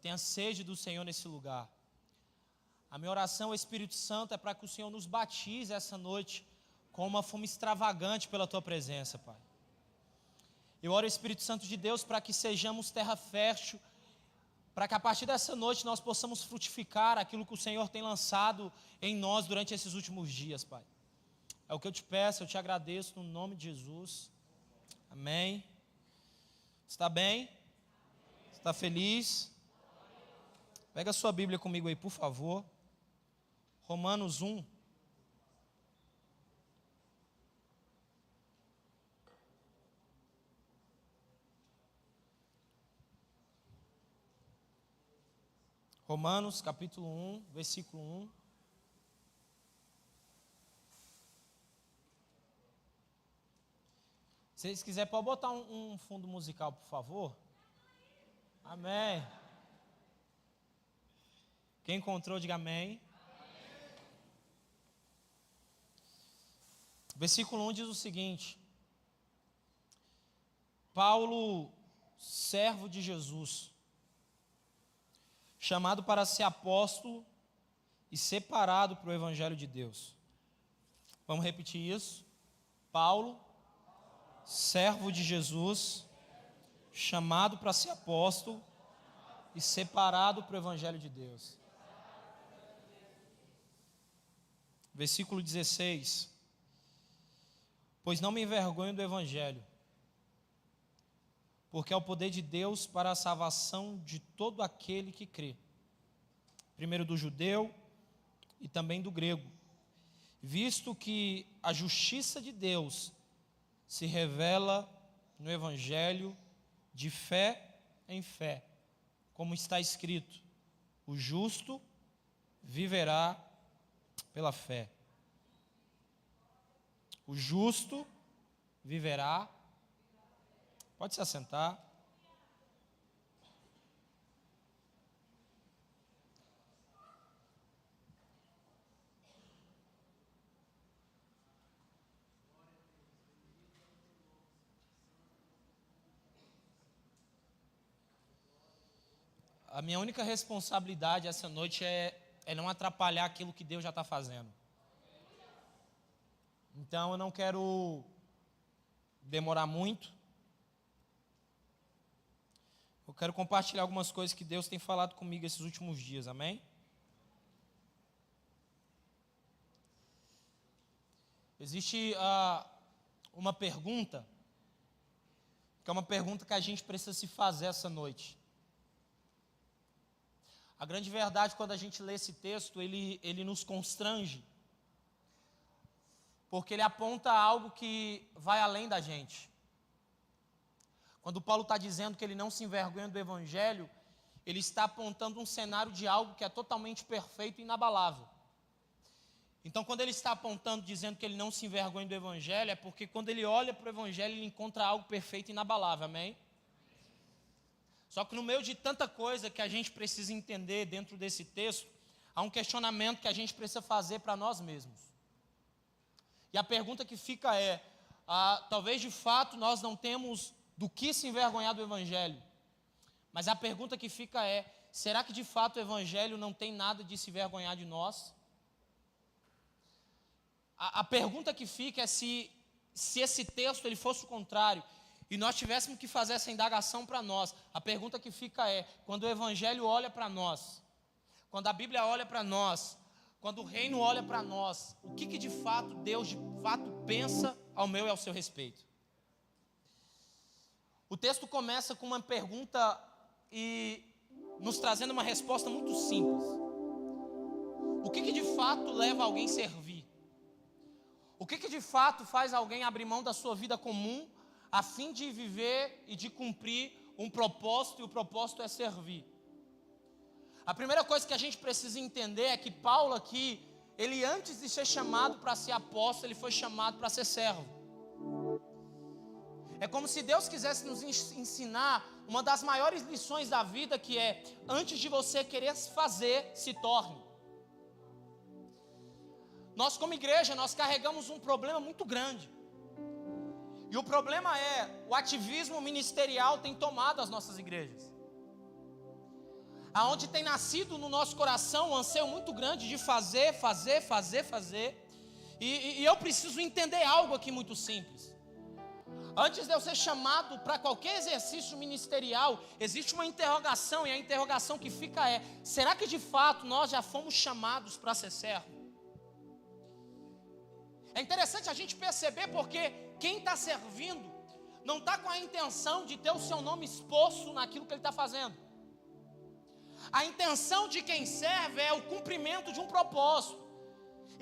tenha sede do Senhor nesse lugar. A minha oração, Espírito Santo, é para que o Senhor nos batize essa noite com uma fome extravagante pela Tua presença, Pai. Eu oro, Espírito Santo de Deus, para que sejamos terra fértil, para que a partir dessa noite nós possamos frutificar aquilo que o Senhor tem lançado em nós durante esses últimos dias, Pai. É o que eu te peço, eu te agradeço no nome de Jesus. Amém. Está bem? Está feliz? Pega a sua Bíblia comigo aí, por favor. Romanos 1. Romanos, capítulo 1, versículo 1. Se vocês quiserem, pode botar um fundo musical, por favor. Amém. Quem encontrou, diga amém. Versículo 1 diz o seguinte: Paulo, servo de Jesus, chamado para ser apóstolo e separado para o Evangelho de Deus. Vamos repetir isso? Paulo, servo de Jesus, chamado para ser apóstolo e separado para o Evangelho de Deus. Versículo 16: Pois não me envergonho do Evangelho, porque é o poder de Deus para a salvação de todo aquele que crê, primeiro do judeu e também do grego, visto que a justiça de Deus se revela no Evangelho de fé em fé, como está escrito: o justo viverá pela fé. O justo viverá. Pode se assentar. A minha única responsabilidade essa noite é não atrapalhar aquilo que Deus já está fazendo. Então eu não quero demorar muito. Eu quero compartilhar algumas coisas que Deus tem falado comigo esses últimos dias, amém? Existe uma pergunta, que é uma pergunta que a gente precisa se fazer essa noite. A grande verdade, quando a gente lê esse texto, ele nos constrange, porque ele aponta algo que vai além da gente. Quando Paulo está dizendo que ele não se envergonha do Evangelho, ele está apontando um cenário de algo que é totalmente perfeito e inabalável. Então, quando ele está apontando, dizendo que ele não se envergonha do Evangelho, é porque quando ele olha para o Evangelho, ele encontra algo perfeito e inabalável, amém? Só que no meio de tanta coisa que a gente precisa entender dentro desse texto, há um questionamento que a gente precisa fazer para nós mesmos. E a pergunta que fica é, talvez de fato nós não temos do que se envergonhar do Evangelho, mas a pergunta que fica é, será que de fato o Evangelho não tem nada de se envergonhar de nós? A pergunta que fica é se esse texto ele fosse o contrário, e nós tivéssemos que fazer essa indagação para nós, a pergunta que fica é, quando o Evangelho olha para nós, quando a Bíblia olha para nós, quando o reino olha para nós, o que de fato Deus de fato pensa ao meu e ao seu respeito? O texto começa com uma pergunta e nos trazendo uma resposta muito simples. O que de fato leva alguém a servir? O que de fato faz alguém abrir mão da sua vida comum a fim de viver e de cumprir um propósito, e o propósito é servir? A primeira coisa que a gente precisa entender é que Paulo aqui, ele antes de ser chamado para ser apóstolo, ele foi chamado para ser servo. É como se Deus quisesse nos ensinar uma das maiores lições da vida, que é, antes de você querer fazer, se torne. Nós como igreja, nós carregamos um problema muito grande. E o problema é, o ativismo ministerial tem tomado as nossas igrejas. aonde tem nascido no nosso coração um anseio muito grande de fazer. E eu preciso entender algo aqui muito simples. Antes de eu ser chamado para qualquer exercício ministerial, existe uma interrogação, e a interrogação que fica é: será que de fato nós já fomos chamados para ser servo? É interessante a gente perceber, porque quem está servindo não está com a intenção de ter o seu nome exposto naquilo que ele está fazendo. A intenção de quem serve é o cumprimento de um propósito.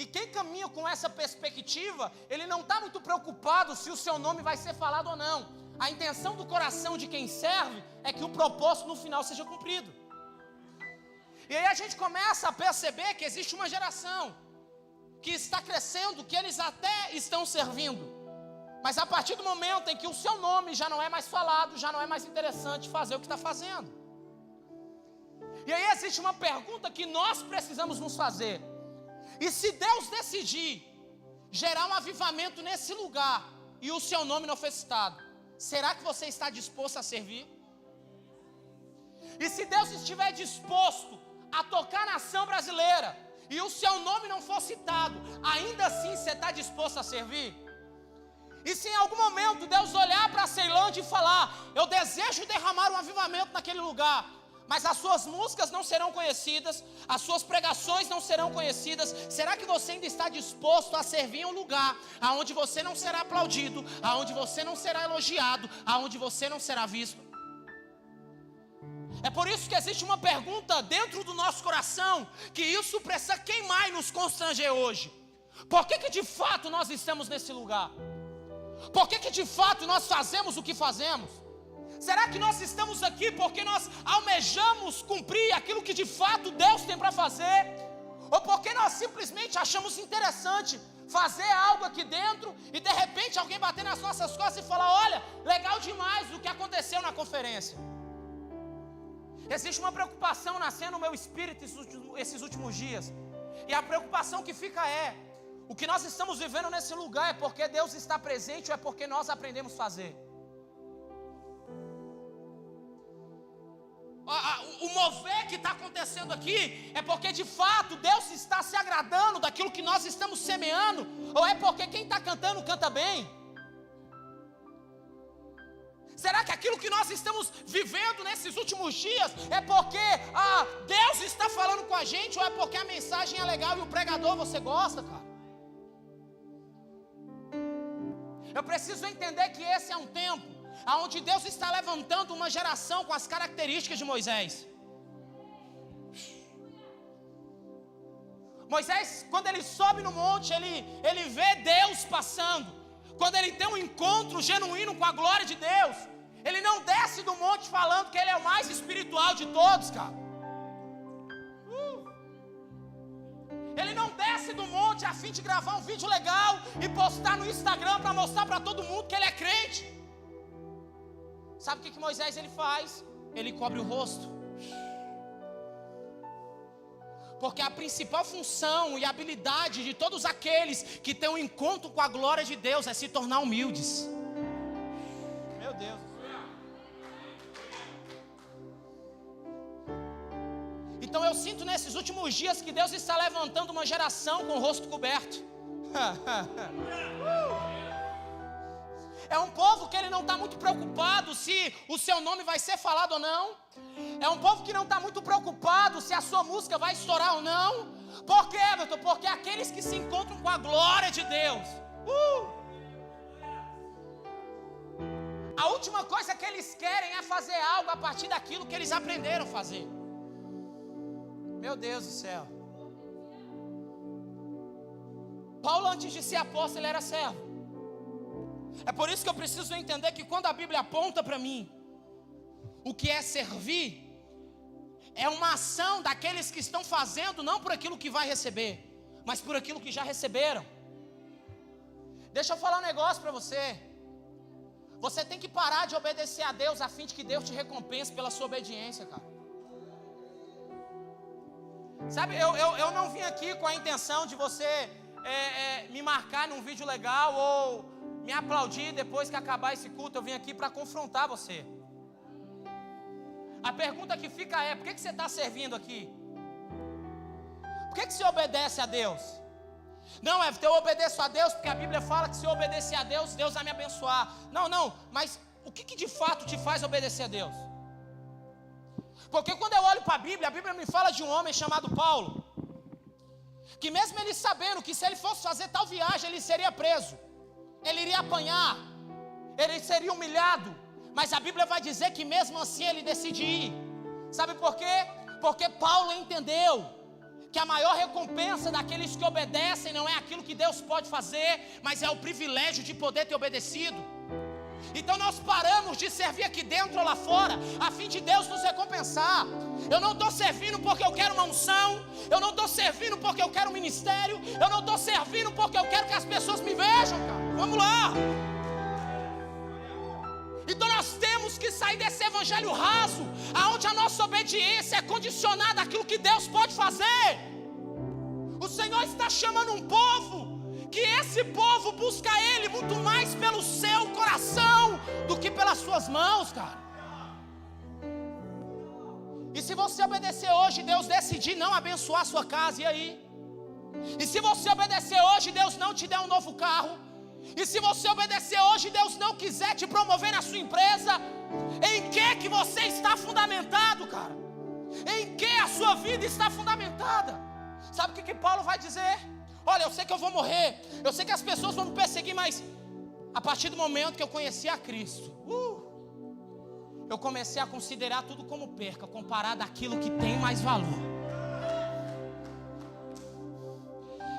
E quem caminha com essa perspectiva, ele não está muito preocupado se o seu nome vai ser falado ou não. A intenção do coração de quem serve é que o propósito no final seja cumprido. E aí a gente começa a perceber que existe uma geração que está crescendo, que eles até estão servindo, mas a partir do momento em que o seu nome já não é mais falado, já não é mais interessante fazer o que está fazendo. E aí existe uma pergunta que nós precisamos nos fazer: e se Deus decidir gerar um avivamento nesse lugar e o seu nome não foi citado, será que você está disposto a servir? E se Deus estiver disposto a tocar a nação brasileira e o seu nome não for citado, ainda assim você está disposto a servir? E se em algum momento Deus olhar para a Ceilândia e falar: eu desejo derramar um avivamento naquele lugar, mas as suas músicas não serão conhecidas, as suas pregações não serão conhecidas, será que você ainda está disposto a servir em um lugar aonde você não será aplaudido, aonde você não será elogiado, aonde você não será visto? É por isso que existe uma pergunta dentro do nosso coração, que isso precisa queimar e nos constranger hoje: por que de fato nós estamos nesse lugar? Por que de fato nós fazemos o que fazemos? Será que nós estamos aqui porque nós almejamos cumprir aquilo que de fato Deus tem para fazer? Ou porque nós simplesmente achamos interessante fazer algo aqui dentro e de repente alguém bater nas nossas costas e falar: olha, legal demais o que aconteceu na conferência? Existe uma preocupação nascendo no meu espírito esses últimos dias, e a preocupação que fica é: o que nós estamos vivendo nesse lugar é porque Deus está presente ou é porque nós aprendemos a fazer? O mover que está acontecendo aqui é porque de fato Deus está se agradando daquilo que nós estamos semeando, ou é porque quem está cantando canta bem? Será que aquilo que nós estamos vivendo nesses últimos dias é porque Deus está falando com a gente, ou é porque a mensagem é legal e o pregador você gosta, cara? Eu preciso entender que esse é um tempo aonde Deus está levantando uma geração com as características de Moisés. Moisés, quando ele sobe no monte, ele vê Deus passando. Quando ele tem um encontro genuíno com a glória de Deus, ele não desce do monte falando que ele é o mais espiritual de todos, cara. Ele não desce do monte a fim de gravar um vídeo legal e postar no Instagram para mostrar para todo mundo que ele é crente. Sabe o que Moisés ele faz? Ele cobre o rosto. Porque a principal função e habilidade de todos aqueles que têm um encontro com a glória de Deus é se tornar humildes. Meu Deus. Então eu sinto nesses últimos dias que Deus está levantando uma geração com o rosto coberto. É um povo que ele não está muito preocupado se o seu nome vai ser falado ou não. É um povo que não está muito preocupado se a sua música vai estourar ou não. Por quê, Everton? Porque aqueles que se encontram com a glória de Deus, a última coisa que eles querem é fazer algo a partir daquilo que eles aprenderam a fazer. Meu Deus do céu. Paulo, antes de ser apóstolo, ele era servo. É por isso que eu preciso entender que quando a Bíblia aponta para mim o que é servir, é uma ação daqueles que estão fazendo não por aquilo que vai receber, mas por aquilo que já receberam. Deixa eu falar um negócio para você. Você tem que parar de obedecer a Deus a fim de que Deus te recompense pela sua obediência, cara. Sabe, eu não vim aqui com a intenção de você me marcar num vídeo legal ou me aplaudir depois que acabar esse culto. Eu vim aqui para confrontar você. A pergunta que fica é: por que você está servindo aqui? Por que você obedece a Deus? Não, eu obedeço a Deus porque a Bíblia fala que se eu obedecer a Deus, Deus vai me abençoar. Não, mas o que de fato te faz obedecer a Deus? Porque quando eu olho para a Bíblia me fala de um homem chamado Paulo, que mesmo ele sabendo que se ele fosse fazer tal viagem, ele seria preso, ele iria apanhar, ele seria humilhado, mas a Bíblia vai dizer que mesmo assim ele decide ir. Sabe por quê? Porque Paulo entendeu que a maior recompensa daqueles que obedecem não é aquilo que Deus pode fazer, mas é o privilégio de poder ter obedecido. Então nós paramos de servir aqui dentro ou lá fora, a fim de Deus nos recompensar. Eu não estou servindo porque eu quero uma unção, eu não estou servindo porque eu quero um ministério, eu não estou servindo porque eu quero que as pessoas me vejam, cara. Vamos lá. Então nós temos que sair desse evangelho raso, aonde a nossa obediência é condicionada àquilo que Deus pode fazer. O Senhor está chamando um povo, que esse povo busca Ele muito mais pelo seu coração do que pelas suas mãos, cara. E se você obedecer hoje, Deus decidir não abençoar a sua casa, e aí? E se você obedecer hoje, Deus não te der um novo carro? E se você obedecer hoje, Deus não quiser te promover na sua empresa, em que você está fundamentado, cara? Em que a sua vida está fundamentada? Sabe o que Paulo vai dizer? Olha, eu sei que eu vou morrer, eu sei que as pessoas vão me perseguir, mas a partir do momento que eu conheci a Cristo, eu comecei a considerar tudo como perca, comparado àquilo que tem mais valor.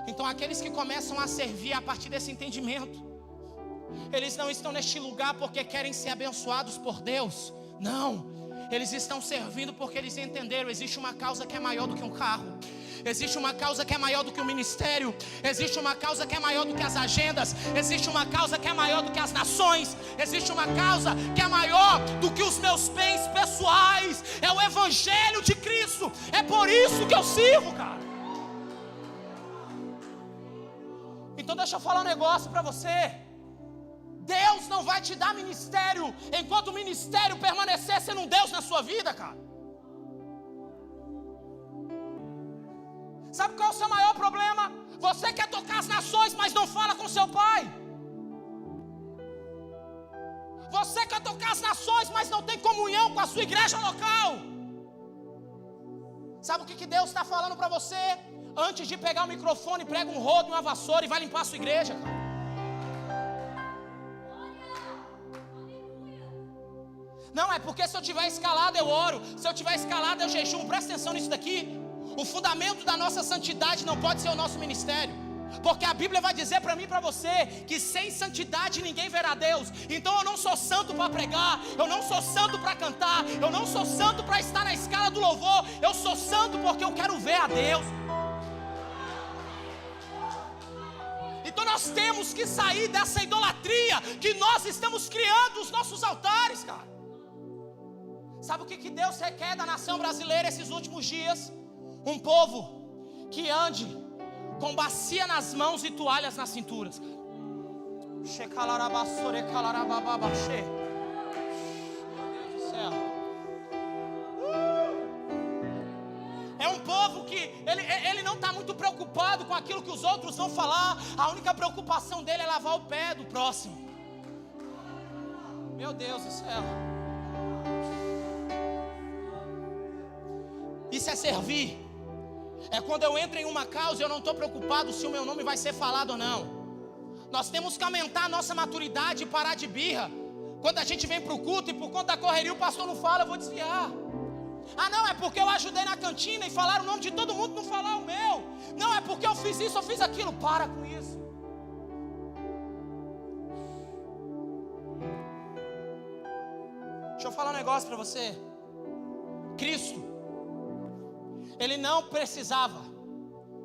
Então aqueles que começam a servir a partir desse entendimento, eles não estão neste lugar porque querem ser abençoados por Deus. Não, eles estão servindo porque eles entenderam, existe uma causa que é maior do que um carro, existe uma causa que é maior do que o ministério, existe uma causa que é maior do que as agendas, existe uma causa que é maior do que as nações, existe uma causa que é maior do que os meus bens pessoais, é o evangelho de Cristo. É por isso que eu sirvo, cara. Então deixa eu falar um negócio para você. Deus não vai te dar ministério enquanto o ministério permanecer sendo um Deus na sua vida, cara. Sabe qual é o seu maior problema? Você quer tocar as nações, mas não fala com seu pai. Você quer tocar as nações, mas não tem comunhão com a sua igreja local. Sabe o que Deus está falando para você? Antes de pegar o microfone, prega um rodo e uma vassoura e vai limpar a sua igreja, cara. Não, é porque se eu tiver escalado eu oro, se eu tiver escalado eu jejum. Presta atenção nisso daqui. O fundamento da nossa santidade não pode ser o nosso ministério, porque a Bíblia vai dizer para mim e para você que sem santidade ninguém verá Deus. Então eu não sou santo para pregar, eu não sou santo para cantar, eu não sou santo para estar na escala do louvor. Eu sou santo porque eu quero ver a Deus. Então nós temos que sair dessa idolatria que nós estamos criando os nossos altares, cara. Sabe o que Deus requer da nação brasileira esses últimos dias? Um povo que ande com bacia nas mãos e toalhas nas cinturas. É um povo que ele não está muito preocupado com aquilo que os outros vão falar. A única preocupação dele é lavar o pé do próximo. Meu Deus do céu. Isso é servir. É quando eu entro em uma causa e eu não estou preocupado se o meu nome vai ser falado ou não. Nós temos que aumentar a nossa maturidade e parar de birra. Quando a gente vem para o culto e por conta da correria o pastor não fala, eu vou desviar. Ah não, é porque eu ajudei na cantina e falaram o nome de todo mundo, não falar o meu. Não, é porque eu fiz isso, eu fiz aquilo. Para com isso. Deixa eu falar um negócio para você. Cristo, Ele não precisava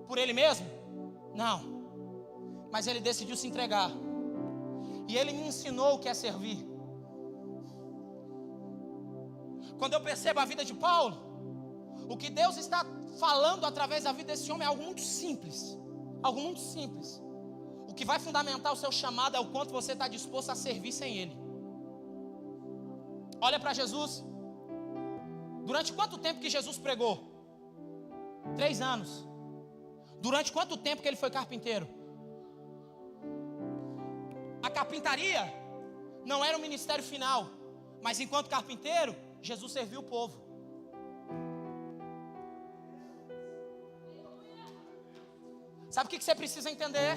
por Ele mesmo? Não. Mas Ele decidiu se entregar. E Ele me ensinou o que é servir. Quando eu percebo a vida de Paulo, o que Deus está falando através da vida desse homem é algo muito simples. Algo muito simples. O que vai fundamentar o seu chamado é o quanto você está disposto a servir sem Ele. Olha para Jesus. Durante quanto tempo que Jesus pregou? 3 anos. Durante quanto tempo que ele foi carpinteiro? A carpintaria não era o ministério final, mas enquanto carpinteiro, Jesus serviu o povo. Sabe o que você precisa entender?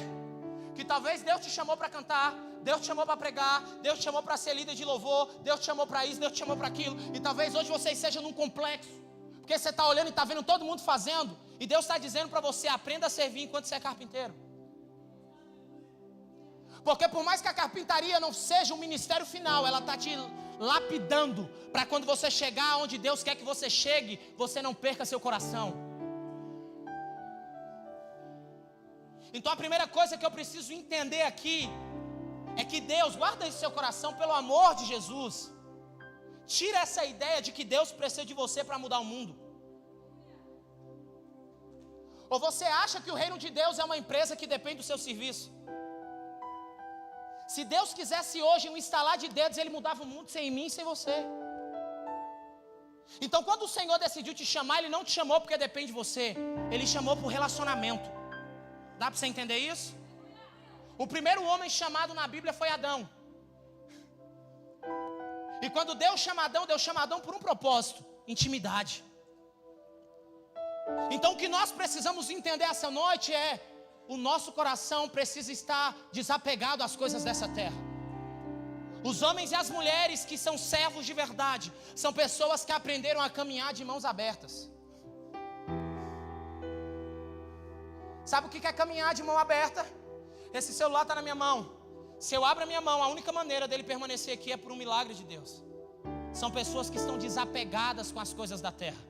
Que talvez Deus te chamou para cantar, Deus te chamou para pregar, Deus te chamou para ser líder de louvor, Deus te chamou para isso, Deus te chamou para aquilo. E talvez hoje você esteja num complexo, porque você está olhando e está vendo todo mundo fazendo, e Deus está dizendo para você: aprenda a servir enquanto você é carpinteiro. Porque por mais que a carpintaria não seja um ministério final, ela está te lapidando para quando você chegar onde Deus quer que você chegue, você não perca seu coração. Então a primeira coisa que eu preciso entender aqui é que Deus, guarda isso no seu coração, pelo amor de Jesus. Tira essa ideia de que Deus precisa de você para mudar o mundo. Ou você acha que o reino de Deus é uma empresa que depende do seu serviço? Se Deus quisesse hoje um instalar de dedos, Ele mudava o mundo sem mim e sem você. Então quando o Senhor decidiu te chamar, Ele não te chamou porque depende de você, Ele chamou por relacionamento. Dá para você entender isso? O primeiro homem chamado na Bíblia foi Adão. E quando Deus chama Adão por um propósito: intimidade. Então o que nós precisamos entender essa noite é: o nosso coração precisa estar desapegado às coisas dessa terra. Os homens e as mulheres que são servos de verdade são pessoas que aprenderam a caminhar de mãos abertas. Sabe o que é caminhar de mão aberta? Esse celular está na minha mão. Se eu abro a minha mão, a única maneira dele permanecer aqui é por um milagre de Deus. São pessoas que estão desapegadas com as coisas da terra.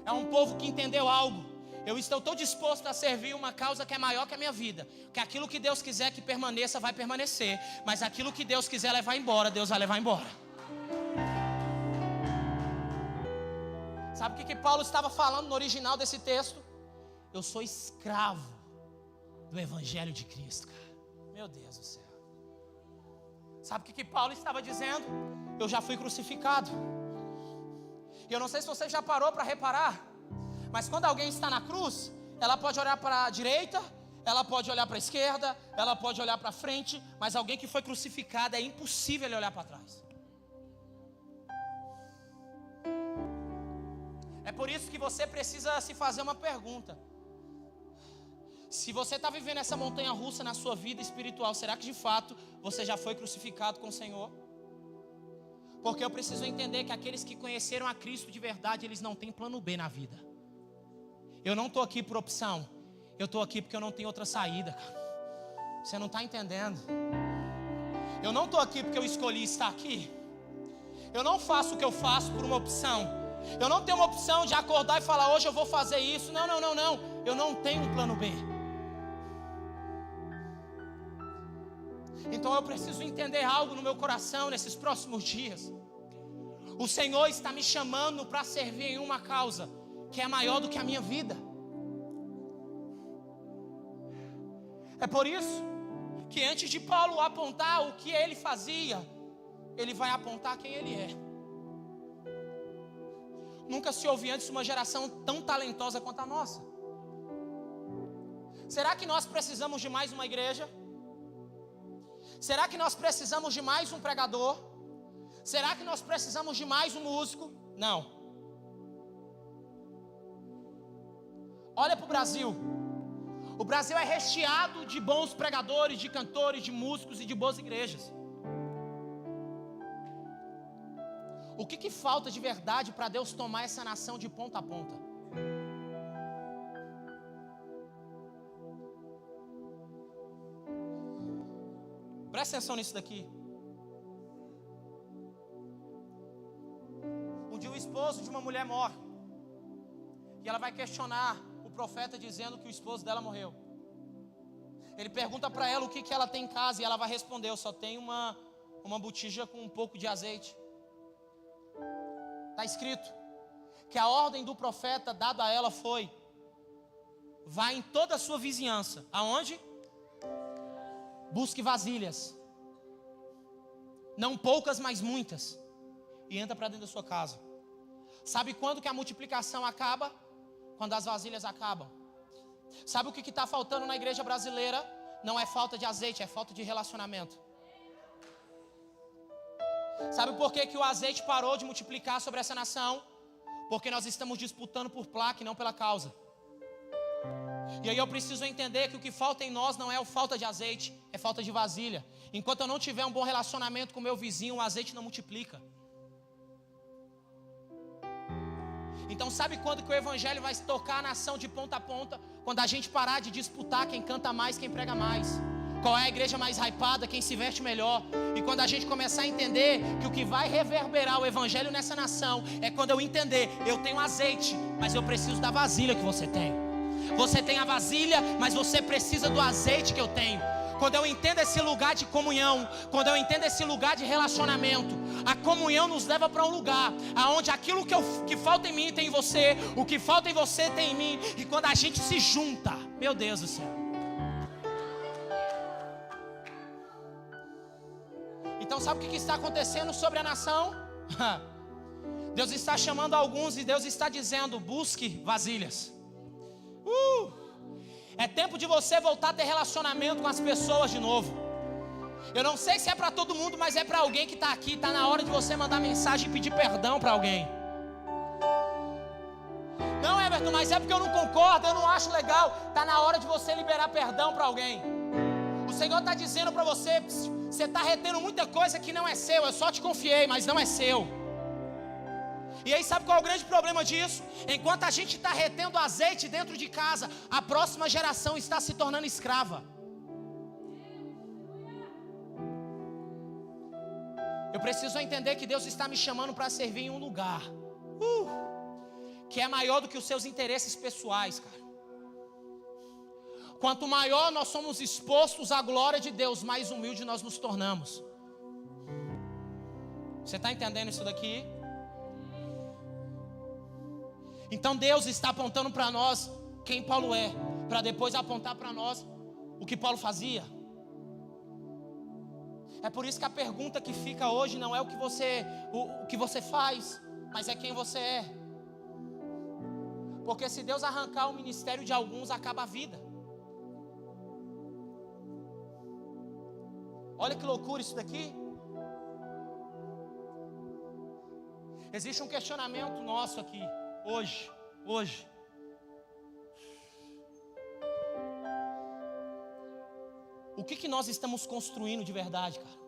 É um povo que entendeu algo: eu estou tão disposto a servir uma causa que é maior que a minha vida, que aquilo que Deus quiser que permaneça, vai permanecer. Mas aquilo que Deus quiser levar embora, Deus vai levar embora. Sabe o que Paulo estava falando no original desse texto? Eu sou escravo do Evangelho de Cristo, cara. Meu Deus do céu. Sabe o que Paulo estava dizendo? Eu já fui crucificado. E eu não sei se você já parou para reparar, mas quando alguém está na cruz, ela pode olhar para a direita, ela pode olhar para a esquerda, ela pode olhar para frente, mas alguém que foi crucificado, é impossível ele olhar para trás. É por isso que você precisa se fazer uma pergunta: se você está vivendo essa montanha russa na sua vida espiritual, será que de fato você já foi crucificado com o Senhor? Porque eu preciso entender que aqueles que conheceram a Cristo de verdade, eles não têm plano B na vida. Eu não estou aqui por opção, eu estou aqui porque eu não tenho outra saída, cara. Você não está entendendo? Eu não estou aqui porque eu escolhi estar aqui. Eu não faço o que eu faço por uma opção. Eu não tenho uma opção de acordar e falar: hoje eu vou fazer isso. Não. Eu não tenho um plano B. Então eu preciso entender algo no meu coração nesses próximos dias. O Senhor está me chamando para servir em uma causa que é maior do que a minha vida. É por isso que antes de Paulo apontar o que ele fazia, ele vai apontar quem ele é. Nunca se ouviu antes uma geração tão talentosa quanto a nossa. Será que nós precisamos de mais uma igreja? Será que nós precisamos de mais um pregador? Será que nós precisamos de mais um músico? Não. Olha para o Brasil. O Brasil é recheado de bons pregadores, de cantores, de músicos e de boas igrejas. O que falta de verdade para Deus tomar essa nação de ponta a ponta? Presta atenção nisso daqui. Um dia o esposo de uma mulher morre. E ela vai questionar o profeta dizendo que o esposo dela morreu. Ele pergunta para ela o que ela tem em casa. E ela vai responder: eu só tenho uma botija com um pouco de azeite. Está escrito que a ordem do profeta dada a ela foi: vá em toda a sua vizinhança. Aonde? Busque vasilhas. Não poucas, mas muitas. e entra para dentro da sua casa. Sabe quando que a multiplicação acaba? Quando as vasilhas acabam. Sabe o que está faltando na igreja brasileira? Não é falta de azeite, é falta de relacionamento. Sabe por que o azeite parou de multiplicar sobre essa nação? Porque nós estamos disputando por placa e não pela causa. E aí eu preciso entender que o que falta em nós não é falta de azeite, é falta de vasilha. Enquanto eu não tiver um bom relacionamento com o meu vizinho, o azeite não multiplica. Então sabe quando que o evangelho vai tocar a nação de ponta a ponta? Quando a gente parar de disputar quem canta mais, quem prega mais. Qual é a igreja mais hypada, quem se veste melhor. E quando a gente começar a entender que o que vai reverberar o evangelho nessa nação é quando eu entender, eu tenho azeite, mas eu preciso da vasilha que você tem. Você tem a vasilha, mas você precisa do azeite que eu tenho. Quando eu entendo esse lugar de comunhão, quando eu entendo esse lugar de relacionamento, a comunhão nos leva para um lugar onde aquilo que falta em mim tem em você, o que falta em você tem em mim. E quando a gente se junta, meu Deus do céu. Então sabe o que está acontecendo sobre a nação? Deus está chamando alguns e Deus está dizendo, busque vasilhas. É tempo de você voltar a ter relacionamento com as pessoas de novo. Eu não sei se é para todo mundo, mas é para alguém que está aqui. Está na hora de você mandar mensagem e pedir perdão para alguém. Não, Everton, mas é porque eu não concordo, eu não acho legal. Está na hora de você liberar perdão para alguém. O Senhor está dizendo para você, você está retendo muita coisa que não é seu. Eu só te confiei, mas não é seu. E aí sabe qual é o grande problema disso? Enquanto a gente está retendo azeite dentro de casa, a próxima geração está se tornando escrava. Eu preciso entender que Deus está me chamando para servir em um lugar que é maior do que os seus interesses pessoais, cara. Quanto maior nós somos expostos à glória de Deus, mais humilde nós nos tornamos. Você está entendendo isso daqui? Então Deus está apontando para nós quem Paulo é, para depois apontar para nós o que Paulo fazia. É por isso que a pergunta que fica hoje não é o que você faz, mas é quem você é. Porque se Deus arrancar o ministério de alguns, acaba a vida. Olha que loucura isso daqui. Existe um questionamento nosso aqui hoje. O que nós estamos construindo de verdade, cara?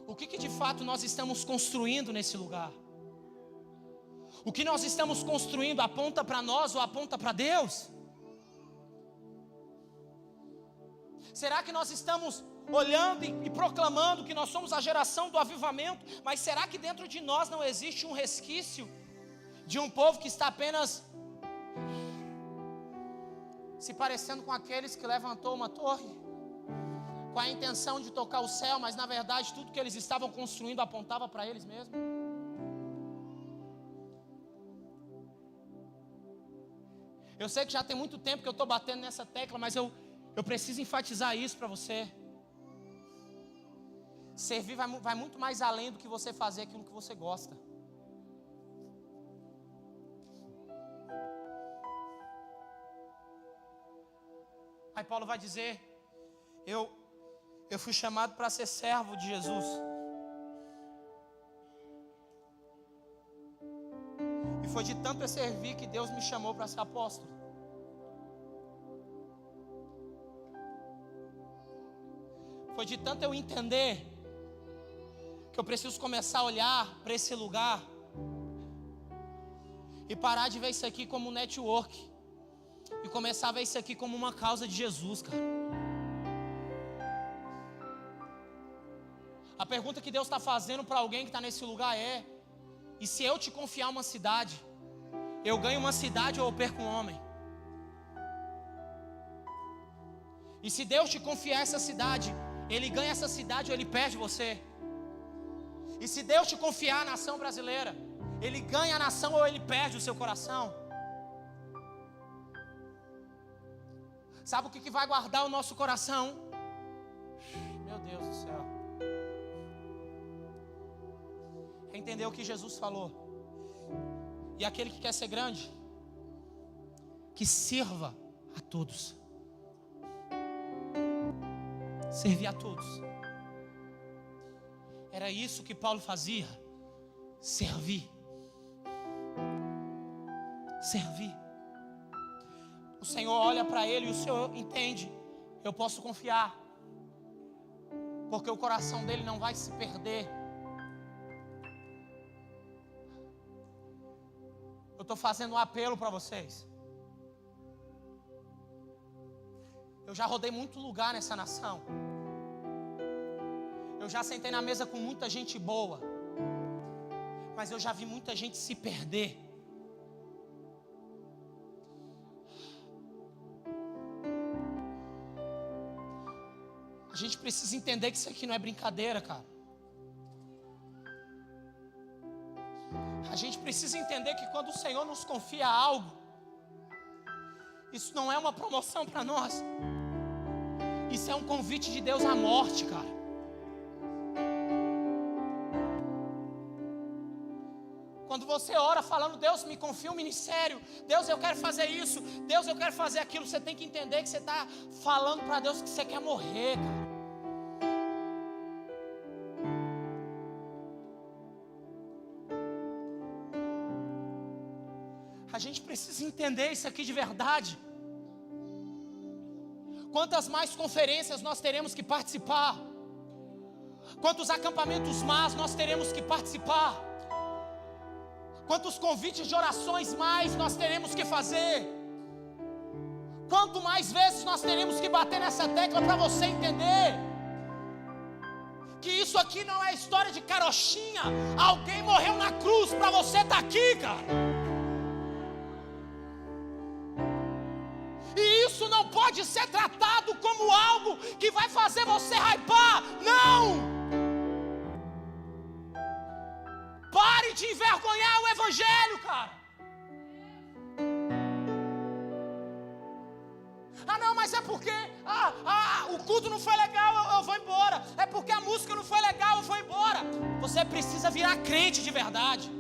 O que de fato nós estamos construindo nesse lugar? O que nós estamos construindo aponta para nós ou aponta para Deus? Será que nós estamos olhando e proclamando que nós somos a geração do avivamento, mas será que dentro de nós não existe um resquício de um povo que está apenas se parecendo com aqueles que levantou uma torre, com a intenção de tocar o céu, mas na verdade tudo que eles estavam construindo apontava para eles mesmos? Eu sei que já tem muito tempo que eu estou batendo nessa tecla, mas eu preciso enfatizar isso para você. Servir vai muito mais além do que você fazer aquilo que você gosta. Aí Paulo vai dizer, eu fui chamado para ser servo de Jesus. E foi de tanto eu servir que Deus me chamou para ser apóstolo. Foi de tanto eu entender que eu preciso começar a olhar para esse lugar e parar de ver isso aqui como um network e começar a ver isso aqui como uma causa de Jesus, cara. A pergunta que Deus está fazendo para alguém que está nesse lugar é: e se eu te confiar uma cidade, eu ganho uma cidade ou eu perco um homem? E se Deus te confiar essa cidade, Ele ganha essa cidade ou Ele perde você? E se Deus te confiar a nação brasileira, Ele ganha a nação ou Ele perde o seu coração? Sabe o que vai guardar o nosso coração? Meu Deus do céu. é entender o que Jesus falou. E aquele que quer ser grande, que sirva a todos. Servir a todos. Era isso que Paulo fazia. Servir. Servir. O Senhor olha para ele e o Senhor entende. Eu posso confiar. Porque o coração dele não vai se perder. Eu estou fazendo um apelo para vocês. Eu já rodei muito lugar nessa nação. Eu já sentei na mesa com muita gente boa. Mas eu já vi muita gente se perder. A gente precisa entender que isso aqui não é brincadeira, cara. A gente precisa entender que quando o Senhor nos confia algo, isso não é uma promoção para nós. Isso é um convite de Deus à morte, cara. Quando você ora falando, Deus me confia um ministério, Deus eu quero fazer isso, Deus eu quero fazer aquilo, você tem que entender que você está falando para Deus que você quer morrer, cara. A gente precisa entender isso aqui de verdade. Quantas mais conferências nós teremos que participar? Quantos acampamentos mais nós teremos que participar? Quantos convites de orações mais nós teremos que fazer? Quanto mais vezes nós teremos que bater nessa tecla para você entender que isso aqui não é história de carochinha. Alguém morreu na cruz para você estar aqui, cara. E isso não pode ser tratado como algo que vai fazer você hypar. Não! Pare de envergonhar o Evangelho, cara. Ah, não, mas é porque o culto não foi legal, eu vou embora. É porque a música não foi legal, eu vou embora. Você precisa virar crente de verdade.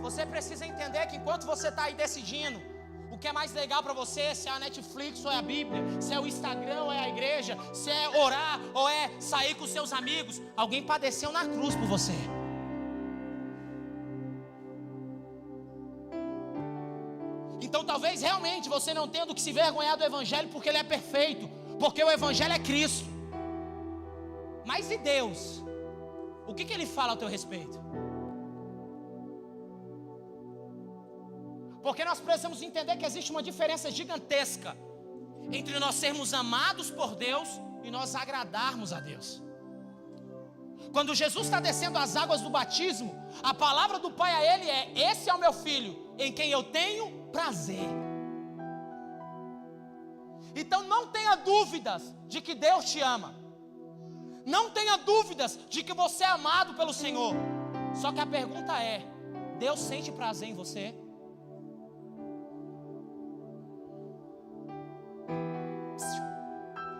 Você precisa entender que enquanto você está aí decidindo o que é mais legal para você, se é a Netflix ou é a Bíblia, se é o Instagram ou é a igreja, se é orar ou é sair com seus amigos, alguém padeceu na cruz por você. Então talvez realmente você não tenha do que se vergonhar do Evangelho porque ele é perfeito, porque o Evangelho é Cristo. Mas e Deus? O que ele fala ao teu respeito? Porque nós precisamos entender que existe uma diferença gigantesca entre nós sermos amados por Deus e nós agradarmos a Deus. Quando Jesus está descendo as águas do batismo, a palavra do Pai a ele é: esse é o meu filho, em quem eu tenho prazer. Então não tenha dúvidas de que Deus te ama. Não tenha dúvidas de que você é amado pelo Senhor. Só que a pergunta é: Deus sente prazer em você?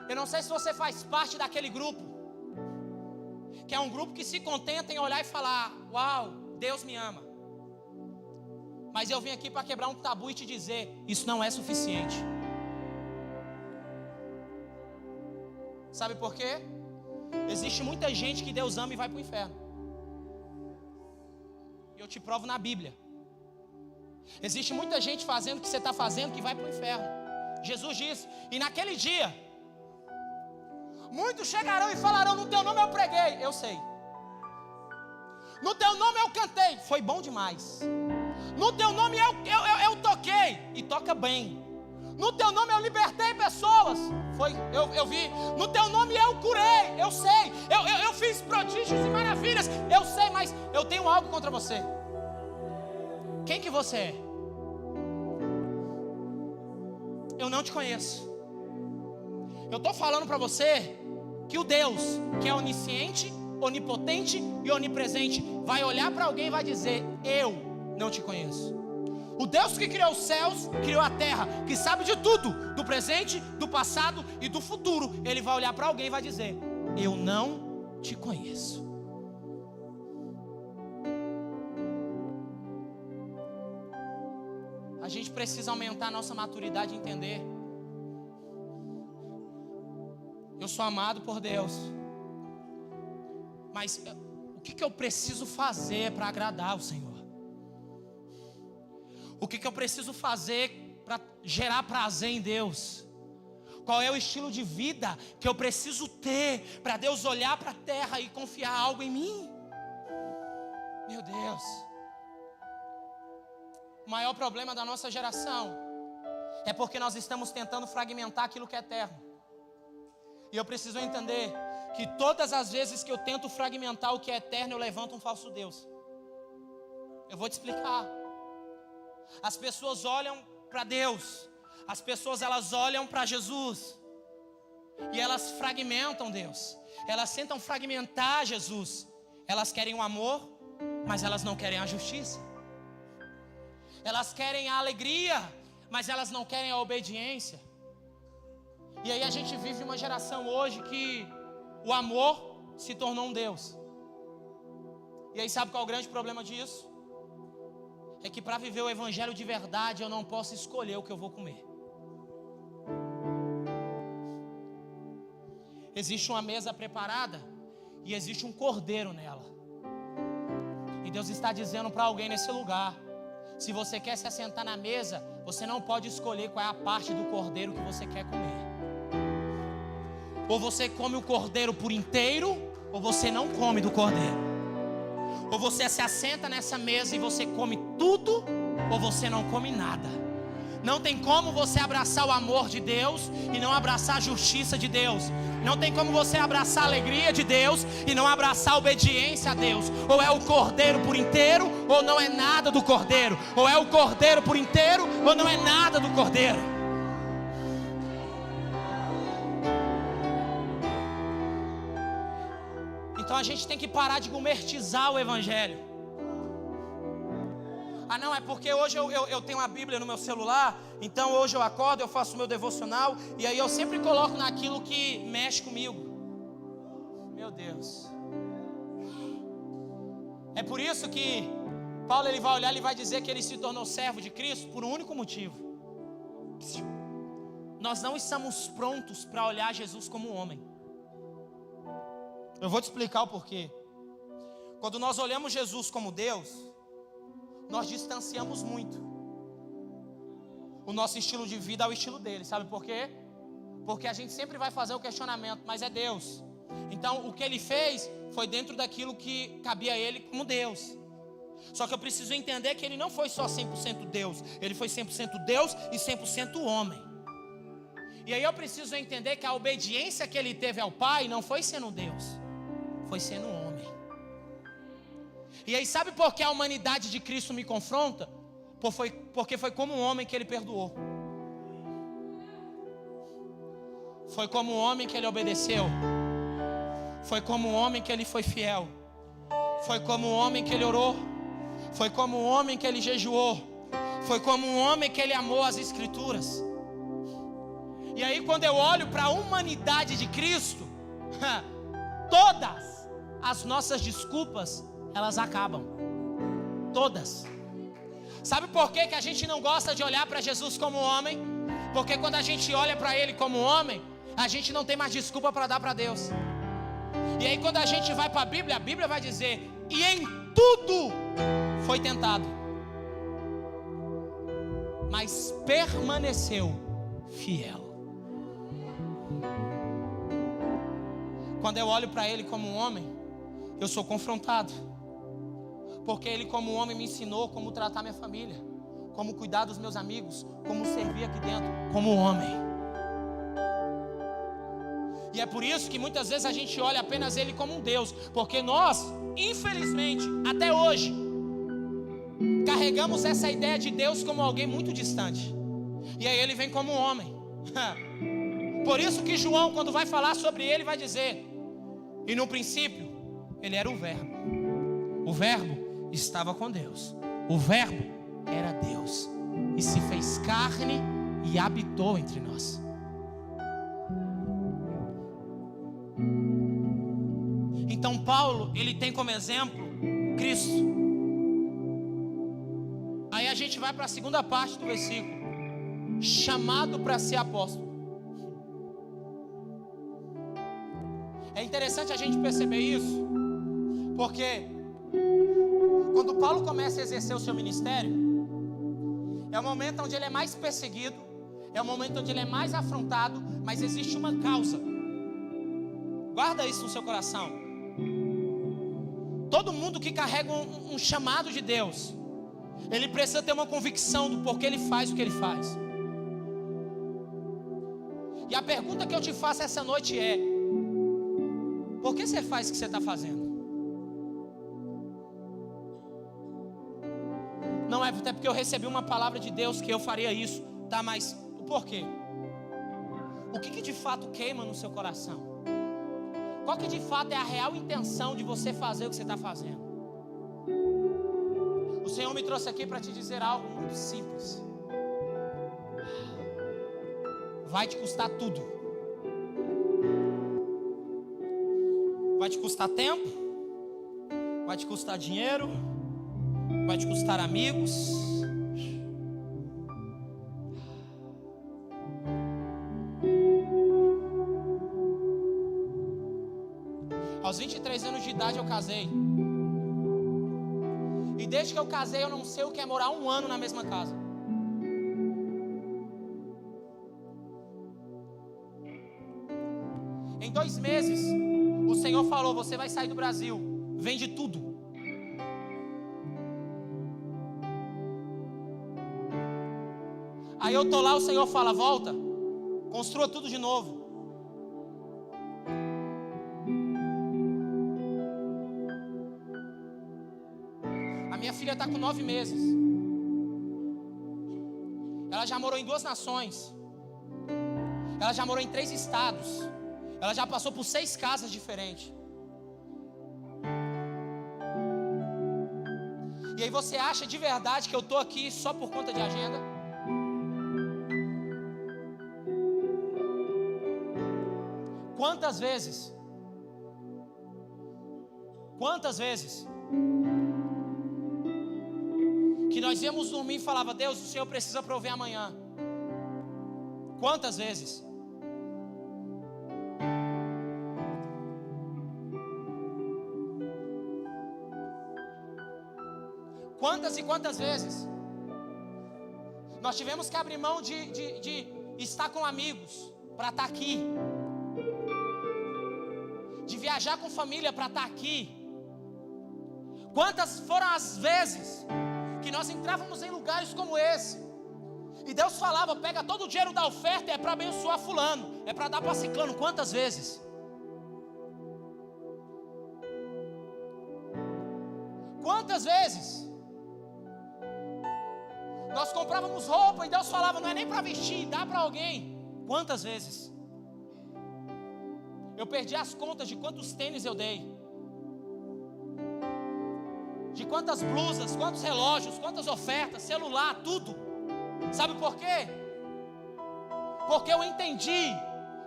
Eu não sei se você faz parte daquele grupo, que é um grupo que se contenta em olhar e falar: uau, Deus me ama. Mas eu vim aqui para quebrar um tabu e te dizer: isso não é suficiente. Sabe por quê? Existe muita gente que Deus ama e vai para o inferno. E eu te provo na Bíblia. Existe muita gente fazendo o que você está fazendo que vai para o inferno. Jesus disse: e naquele dia muitos chegarão e falarão: no teu nome eu preguei, eu sei. No teu nome eu cantei, foi bom demais. No teu nome eu toquei, e toca bem. No teu nome eu libertei pessoas, eu vi. No teu nome eu curei, eu sei. Eu fiz prodígios e maravilhas, eu sei. Mas eu tenho algo contra você. Quem que você é? Eu não te conheço. Eu estou falando para você que o Deus que é onisciente, onipotente e onipresente vai olhar para alguém e vai dizer: eu não te conheço. O Deus que criou os céus, criou a terra, que sabe de tudo, do presente, do passado e do futuro, ele vai olhar para alguém e vai dizer: eu não te conheço. A gente precisa aumentar a nossa maturidade e entender: eu sou amado por Deus, mas o que eu preciso fazer para agradar o Senhor? O que eu preciso fazer para gerar prazer em Deus? Qual é o estilo de vida que eu preciso ter para Deus olhar para a terra e confiar algo em mim? Meu Deus. O maior problema da nossa geração é porque nós estamos tentando fragmentar aquilo que é eterno. E eu preciso entender que todas as vezes que eu tento fragmentar o que é eterno, eu levanto um falso Deus. Eu vou te explicar. As pessoas olham para Deus, as pessoas elas olham para Jesus e elas fragmentam Deus. Elas tentam fragmentar Jesus. Elas querem o amor, mas elas não querem a justiça. Elas querem a alegria, mas elas não querem a obediência. E aí a gente vive uma geração hoje que o amor se tornou um Deus. E aí sabe qual é o grande problema disso? É que para viver o evangelho de verdade eu não posso escolher o que eu vou comer. Existe uma mesa preparada e existe um cordeiro nela. E Deus está dizendo para alguém nesse lugar: se você quer se assentar na mesa, você não pode escolher qual é a parte do cordeiro que você quer comer. Ou você come o cordeiro por inteiro, ou você não come do cordeiro. Ou você se assenta nessa mesa e você come tudo, ou você não come nada. Não tem como você abraçar o amor de Deus e não abraçar a justiça de Deus. Não tem como você abraçar a alegria de Deus e não abraçar a obediência a Deus. Ou é o cordeiro por inteiro, ou não é nada do cordeiro. Ou é o cordeiro por inteiro, ou não é nada do cordeiro. Então a gente tem que parar de gourmetizar o evangelho. Ah não, é porque hoje eu tenho a Bíblia no meu celular, então hoje eu acordo, eu faço o meu devocional, e aí eu sempre coloco naquilo que mexe comigo. Meu Deus. É por isso que Paulo ele vai olhar e vai dizer que ele se tornou servo de Cristo por um único motivo. Nós não estamos prontos para olhar Jesus como um homem. Eu vou te explicar o porquê. Quando nós olhamos Jesus como Deus, nós distanciamos muito o nosso estilo de vida ao estilo dele. Sabe por quê? Porque a gente sempre vai fazer o questionamento: mas é Deus. Então o que ele fez foi dentro daquilo que cabia a ele como Deus. Só que eu preciso entender que ele não foi só 100% Deus. Ele foi 100% Deus e 100% homem. E aí eu preciso entender que a obediência que ele teve ao Pai não foi sendo Deus, foi sendo homem. E aí sabe por que a humanidade de Cristo me confronta? Porque foi como um homem que ele perdoou. Foi como um homem que ele obedeceu. Foi como um homem que ele foi fiel. Foi como um homem que ele orou. Foi como um homem que ele jejuou. Foi como um homem que ele amou as Escrituras. E aí quando eu olho para a humanidade de Cristo, todas as nossas desculpas, elas acabam. Todas. Sabe por que a gente não gosta de olhar para Jesus como homem? Porque quando a gente olha para ele como homem, a gente não tem mais desculpa para dar para Deus. E aí quando a gente vai para a Bíblia vai dizer: e em tudo foi tentado, mas permaneceu fiel. Quando eu olho para ele como um homem, eu sou confrontado. Porque ele como homem me ensinou como tratar minha família, como cuidar dos meus amigos, como servir aqui dentro, como homem. E é por isso que muitas vezes a gente olha apenas ele como um Deus. Porque nós, infelizmente, até hoje, carregamos essa ideia de Deus como alguém muito distante. E aí ele vem como um homem. Por isso que João, quando vai falar sobre ele, vai dizer: e no princípio, ele era o Verbo. O Verbo estava com Deus. O Verbo era Deus. E se fez carne e habitou entre nós. Então Paulo, ele tem como exemplo Cristo. Aí a gente vai para a segunda parte do versículo. Chamado para ser apóstolo. É interessante a gente perceber isso, porque quando Paulo começa a exercer o seu ministério, é o momento onde ele é mais perseguido, é o momento onde ele é mais afrontado, mas existe uma causa. Guarda isso no seu coração. Todo mundo que carrega um chamado de Deus, ele precisa ter uma convicção do porquê ele faz o que ele faz. E a pergunta que eu te faço essa noite é: por que você faz o que você está fazendo? Não é até porque eu recebi uma palavra de Deus que eu faria isso, tá? Mas o porquê? O que de fato queima no seu coração? Qual que de fato é a real intenção de você fazer o que você está fazendo? O Senhor me trouxe aqui para te dizer algo muito simples. Vai te custar tudo. Vai te custar tempo, vai te custar dinheiro, vai te custar amigos. Aos 23 anos de idade eu casei. E desde que eu casei eu não sei o que é morar um ano na mesma casa. Em 2 meses, o Senhor falou: você vai sair do Brasil, vende tudo. Aí eu tô lá, o Senhor fala: volta, construa tudo de novo. A minha filha está com 9 meses. Ela já morou em 2 nações. Ela já morou em 3 estados. Ela já passou por 6 casas diferentes. E aí você acha de verdade que eu estou aqui só por conta de agenda? Quantas vezes que nós íamos dormir e falava: Deus, o Senhor precisa prover amanhã. Quantas vezes? Quantas e quantas vezes nós tivemos que abrir mão de estar com amigos para estar aqui, de viajar com família para estar aqui? Quantas foram as vezes que nós entrávamos em lugares como esse e Deus falava: pega todo o dinheiro da oferta, é para abençoar fulano, é para dar para ciclano? Quantas vezes? Quantas vezes nós comprávamos roupa e Deus falava: não é nem para vestir, dá para alguém? Quantas vezes? Eu perdi as contas de quantos tênis eu dei, de quantas blusas, quantos relógios, quantas ofertas, celular, tudo. Sabe por quê? Porque eu entendi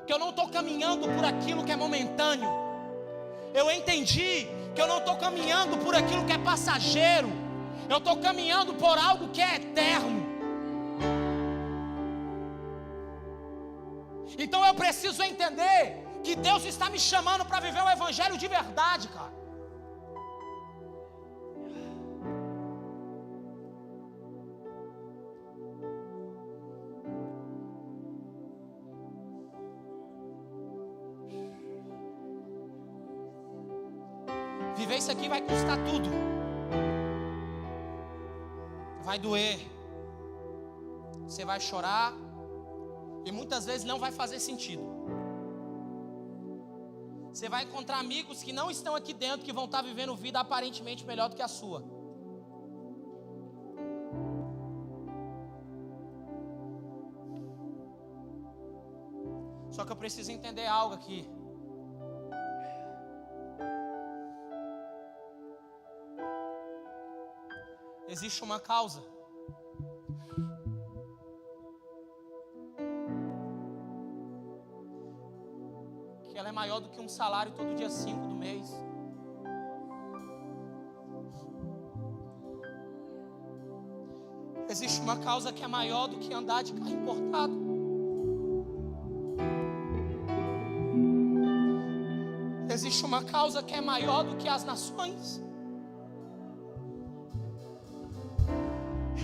que eu não estou caminhando por aquilo que é momentâneo. Eu entendi que eu não estou caminhando por aquilo que é passageiro. Eu estou caminhando por algo que é eterno. Então eu preciso entender que Deus está me chamando para viver o evangelho de verdade, cara. Viver isso aqui vai custar tudo. Vai doer. Você vai chorar. E muitas vezes não vai fazer sentido. Você vai encontrar amigos que não estão aqui dentro, que vão estar vivendo vida aparentemente melhor do que a sua. Só que eu preciso entender algo aqui. Existe uma causa. Que ela é maior do que um salário todo dia 5 do mês. Existe uma causa que é maior do que andar de carro importado. Existe uma causa que é maior do que as nações.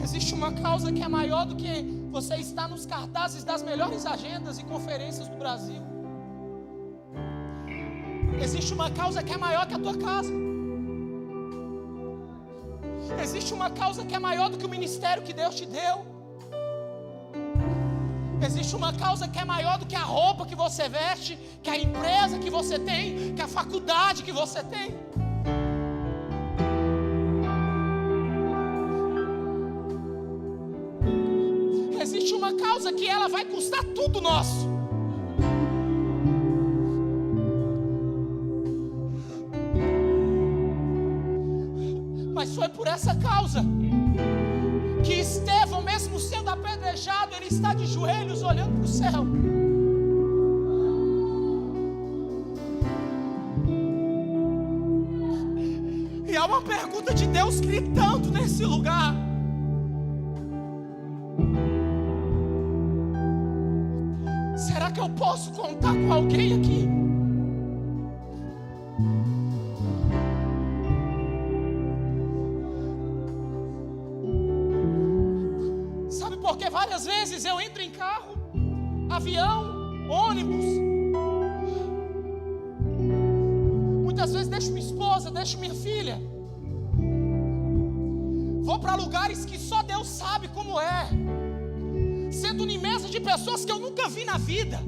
Existe uma causa que é maior do que você estar nos cartazes das melhores agendas e conferências do Brasil. Existe uma causa que é maior que a tua casa. Existe uma causa que é maior do que o ministério que Deus te deu. Existe uma causa que é maior do que a roupa que você veste, que a empresa que você tem, que a faculdade que você tem. Existe uma causa que ela vai custar tudo nosso. Mas foi por essa causa que Estevão, mesmo sendo apedrejado, ele está de joelhos olhando para o céu. E há uma pergunta de Deus gritando nesse lugar: será que eu posso contar com alguém aqui? Porque várias vezes eu entro em carro, avião, ônibus. Muitas vezes deixo minha esposa, deixo minha filha. Vou para lugares que só Deus sabe como é. Sento em mesa de pessoas que eu nunca vi na vida.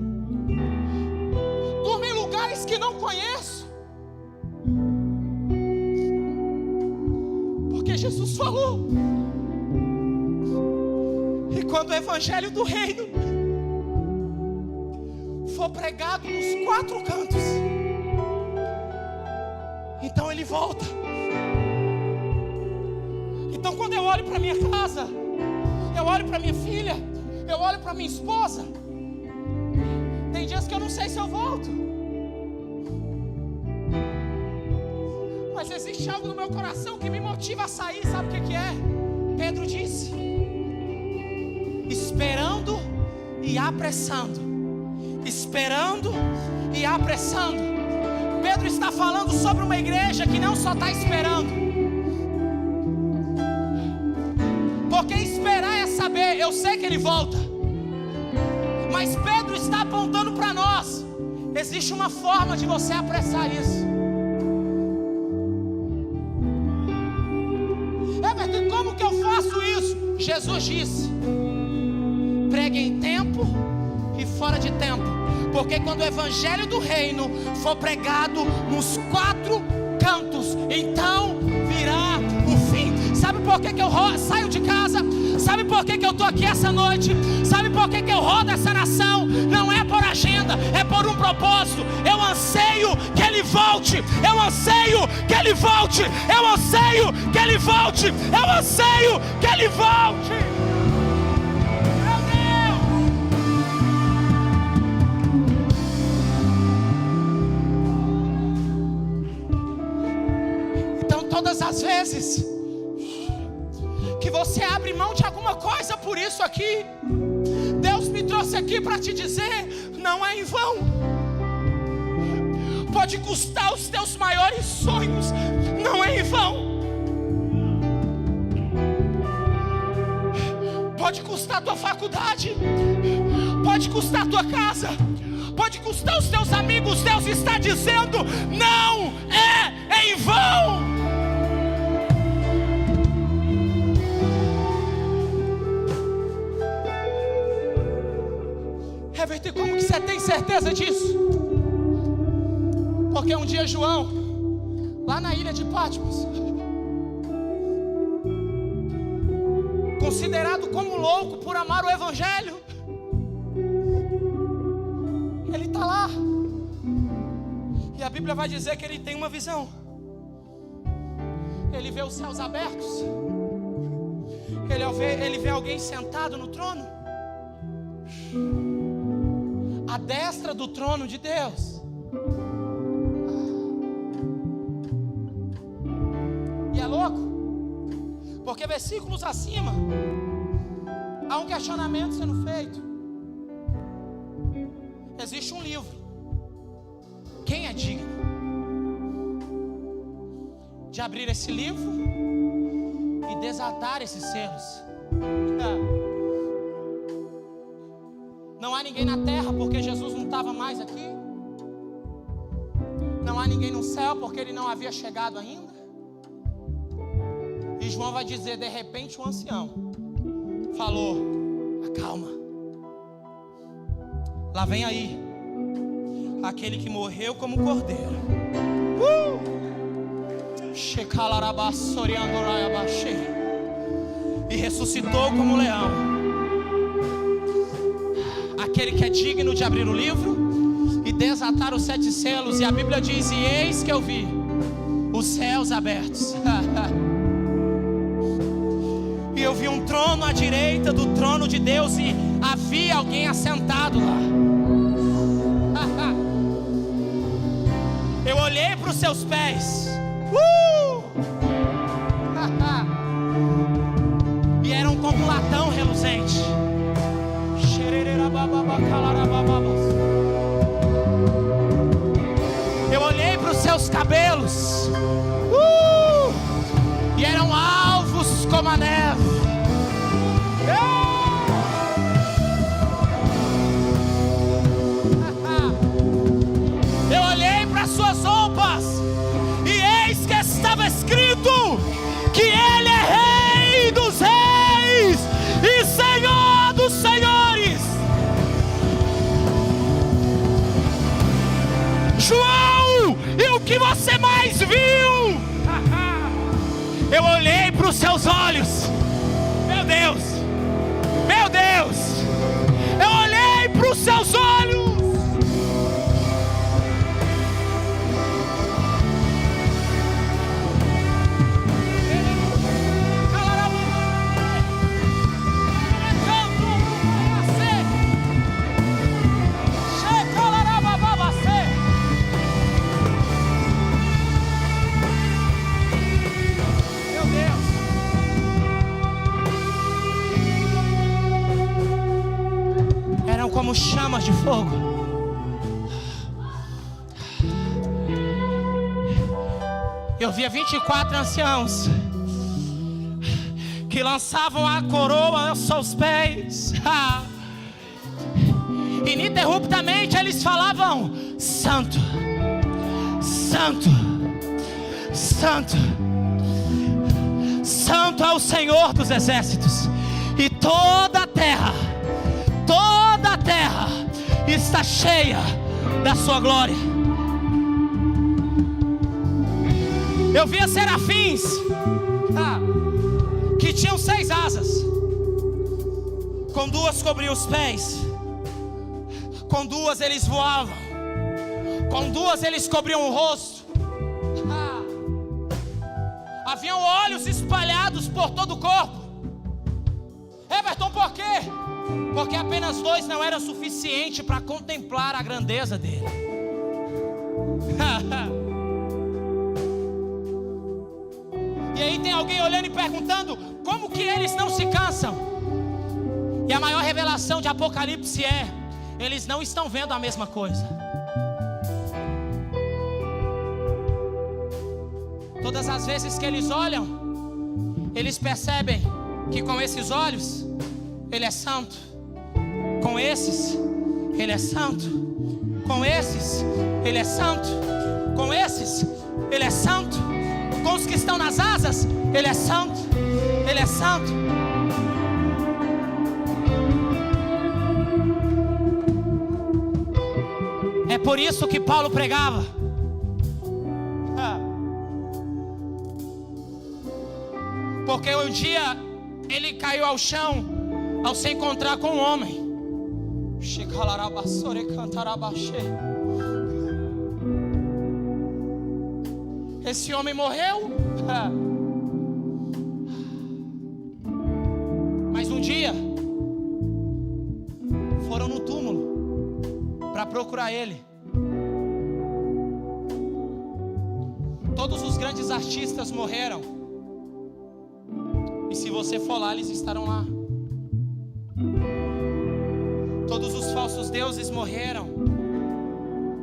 Durmo em lugares que não conheço. Porque Jesus falou. E quando o evangelho do reino for pregado nos 4 cantos, então ele volta. Então quando eu olho para minha casa, eu olho para minha filha, eu olho para minha esposa, tem dias que eu não sei se eu volto, mas existe algo no meu coração que me motiva a sair. Sabe o que é? Pedro disse: esperando e apressando. Esperando e apressando. Pedro está falando sobre uma igreja que não só está esperando. Porque esperar é saber, eu sei que ele volta. Mas Pedro está apontando para nós: existe uma forma de você apressar isso. Everton, como que eu faço isso? Jesus disse: pregue em tempo e fora de tempo, porque quando o evangelho do reino for pregado nos 4 cantos, então virá o fim. Sabe por que eu saio de casa? Sabe por que eu estou aqui essa noite? Sabe por que eu rodo essa nação? Não é por agenda, é por um propósito. Eu anseio que ele volte. Eu anseio que ele volte. Eu anseio que ele volte. Eu anseio que ele volte. Todas as vezes que você abre mão de alguma coisa por isso aqui, Deus me trouxe aqui para te dizer: não é em vão. Pode custar os teus maiores sonhos, não é em vão. Pode custar a tua faculdade, pode custar a tua casa, pode custar os teus amigos. Deus está dizendo: não é em vão. Everton, como que você tem certeza disso? Porque um dia João, lá na ilha de Patmos, considerado como louco por amar o evangelho, ele está lá, e a Bíblia vai dizer que ele tem uma visão. Ele vê os céus abertos, ele vê alguém sentado no trono, à destra do trono de Deus. E é louco, porque versículos acima Há um questionamento sendo feito. Existe um livro. Quem é digno de abrir esse livro e desatar esses selos? Não há ninguém na terra porque Jesus não estava mais aqui. Não há ninguém no céu porque ele não havia chegado ainda. E João vai dizer: de repente o ancião falou: acalma, lá vem aí aquele que morreu como cordeiro, e ressuscitou como leão, aquele que é digno de abrir o livro e desatar os 7 selos. E a Bíblia diz: e eis que eu vi os céus abertos e eu vi um trono à direita do trono de Deus, e havia alguém assentado lá. Eu olhei para os seus pés, e eram como latão reluzente. Eu olhei para os seus cabelos, e eram alvos como a neve. Eu olhei para suas roupas, e eis que estava escrito que Ele é Rei dos Reis e Senhor dos Senhores. João, e o que você mais viu? Eu olhei para os seus olhos. Meu Deus, meu Deus, eu olhei para os seus olhos. Como chamas de fogo. Eu via 24 anciãos que lançavam a coroa aos seus pés. Ininterruptamente eles falavam: Santo, Santo, Santo, Santo é o Senhor dos exércitos. E toda a terra está cheia da sua glória. Eu via serafins que tinham 6 asas. Com 2 cobriam os pés, com 2 eles voavam, com 2 eles cobriam o rosto. Haviam olhos espalhados por todo o corpo. Everton, por quê? Porque apenas 2 não era suficiente para contemplar a grandeza dele. E aí tem alguém olhando e perguntando: como que eles não se cansam? E a maior revelação de Apocalipse é: eles não estão vendo a mesma coisa. Todas as vezes que eles olham, eles percebem que com esses olhos Ele é santo, com esses Ele é santo, com esses Ele é santo, com esses Ele é santo, com os que estão nas asas Ele é santo, Ele é santo. É por isso que Paulo pregava: porque um dia ele caiu ao chão ao se encontrar com um homem. Esse homem morreu, mas um dia foram no túmulo para procurar ele. Todos os grandes artistas morreram, e se você for lá, eles estarão lá. nossos deuses morreram.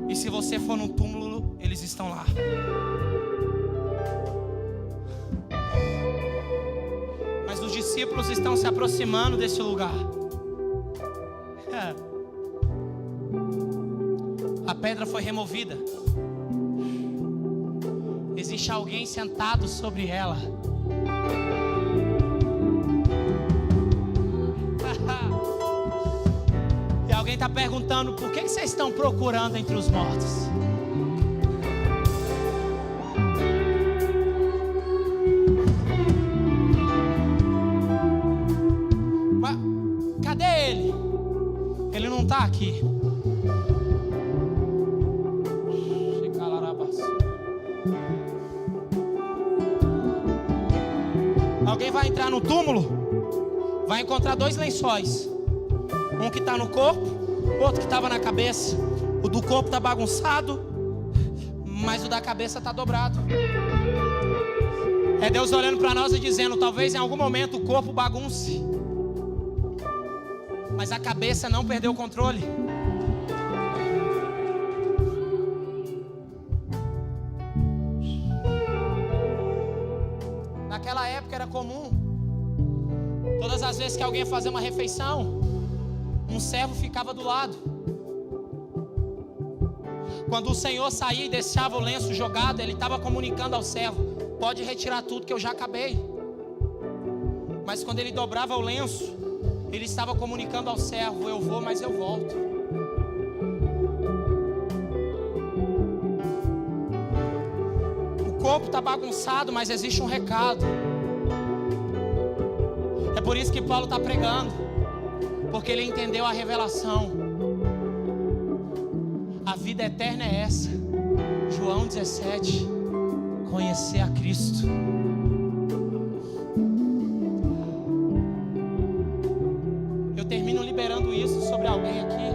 E se você for no túmulo, eles estão lá. Mas os discípulos estão se aproximando desse lugar. A pedra foi removida. Existe alguém sentado sobre ela. E alguém está perguntando: por que vocês estão procurando entre os mortos? Mas cadê ele? Ele não está aqui. Alguém vai entrar no túmulo, vai encontrar 2 lençóis. Um que está no corpo, outro que estava na cabeça. O do corpo está bagunçado, mas o da cabeça está dobrado. É Deus olhando para nós e dizendo: talvez em algum momento o corpo bagunce, mas a cabeça não perdeu o controle. Naquela época era comum, todas as vezes que alguém ia fazer uma refeição, um servo ficava do lado. Quando o Senhor saía e deixava o lenço jogado, ele estava comunicando ao servo: pode retirar tudo que eu já acabei. Mas quando ele dobrava o lenço, ele estava comunicando ao servo: eu vou, mas eu volto. O corpo está bagunçado, mas existe um recado. É por isso que Paulo está pregando, porque ele entendeu a revelação. A vida eterna é essa. João 17: conhecer a Cristo. Eu termino liberando isso sobre alguém aqui.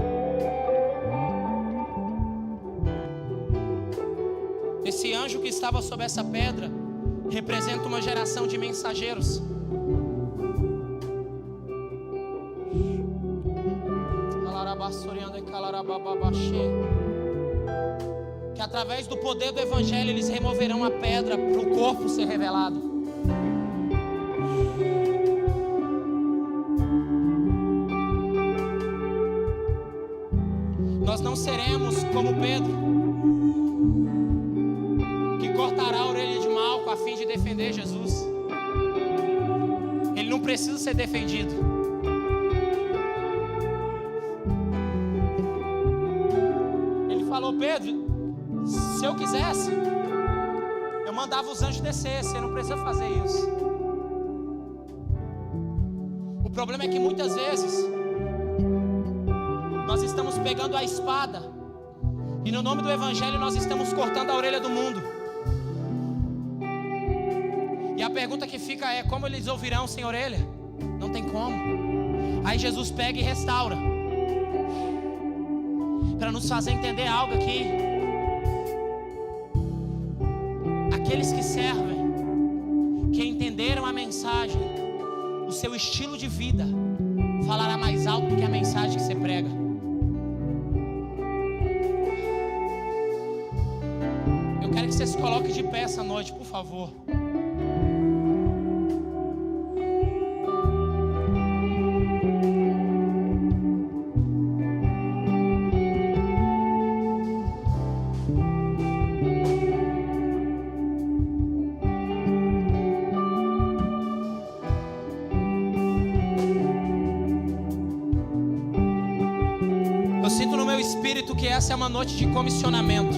Esse anjo que estava sobre essa pedra representa uma geração de mensageiros. Que através do poder do Evangelho eles removerão a pedra para o corpo ser revelado. Nós não seremos como Pedro, que cortará a orelha de Malco a fim de defender Jesus. Ele não precisa ser defendido. Falou: Pedro, se eu quisesse, eu mandava os anjos descer. Você não precisa fazer isso. O problema é que muitas vezes nós estamos pegando a espada e no nome do Evangelho nós estamos cortando a orelha do mundo. E a pergunta que fica é: como eles ouvirão sem orelha? Não tem como. Aí Jesus pega e restaura, para nos fazer entender algo aqui. Aqueles que servem, que entenderam a mensagem, o seu estilo de vida falará mais alto do que a mensagem que você prega. Eu quero que você se coloque de pé essa noite, por favor. Que essa é uma noite de comissionamento.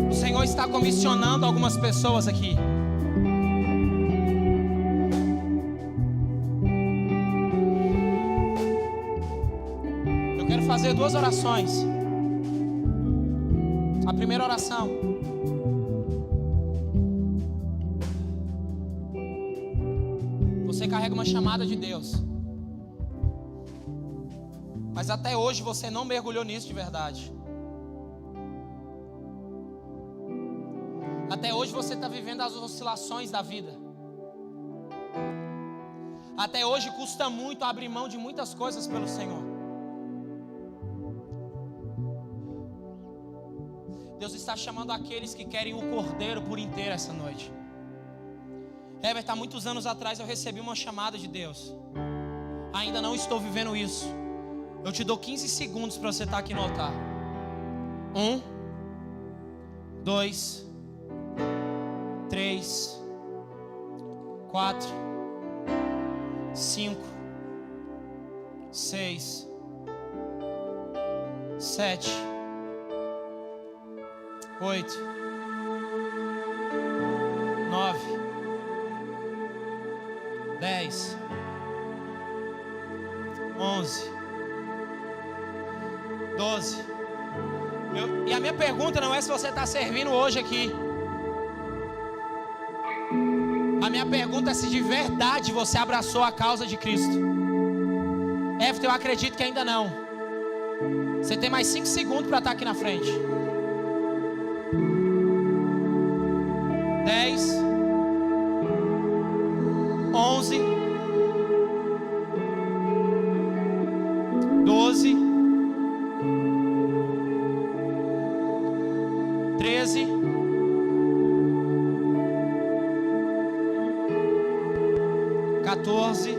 O Senhor está comissionando algumas pessoas aqui. Eu quero fazer 2 orações. A primeira oração: você carrega uma chamada de Deus, mas até hoje você não mergulhou nisso de verdade. Até hoje você está vivendo as oscilações da vida. Até hoje custa muito abrir mão de muitas coisas pelo Senhor. Deus está chamando aqueles que querem o Cordeiro por inteiro essa noite. Herbert, há muitos anos atrás eu recebi uma chamada de Deus. Ainda não estou vivendo isso. Eu te dou 15 segundos para você estar aqui no altar. 1, 2, 3, 4, 5, 6, 7, 8, 9, 10, 11, 12. E a minha pergunta não é se você está servindo hoje aqui. A minha pergunta é se de verdade você abraçou a causa de Cristo. Everton, eu acredito que ainda não. Você tem mais 5 segundos para estar aqui na frente. 10, 11, 12, 13, 14,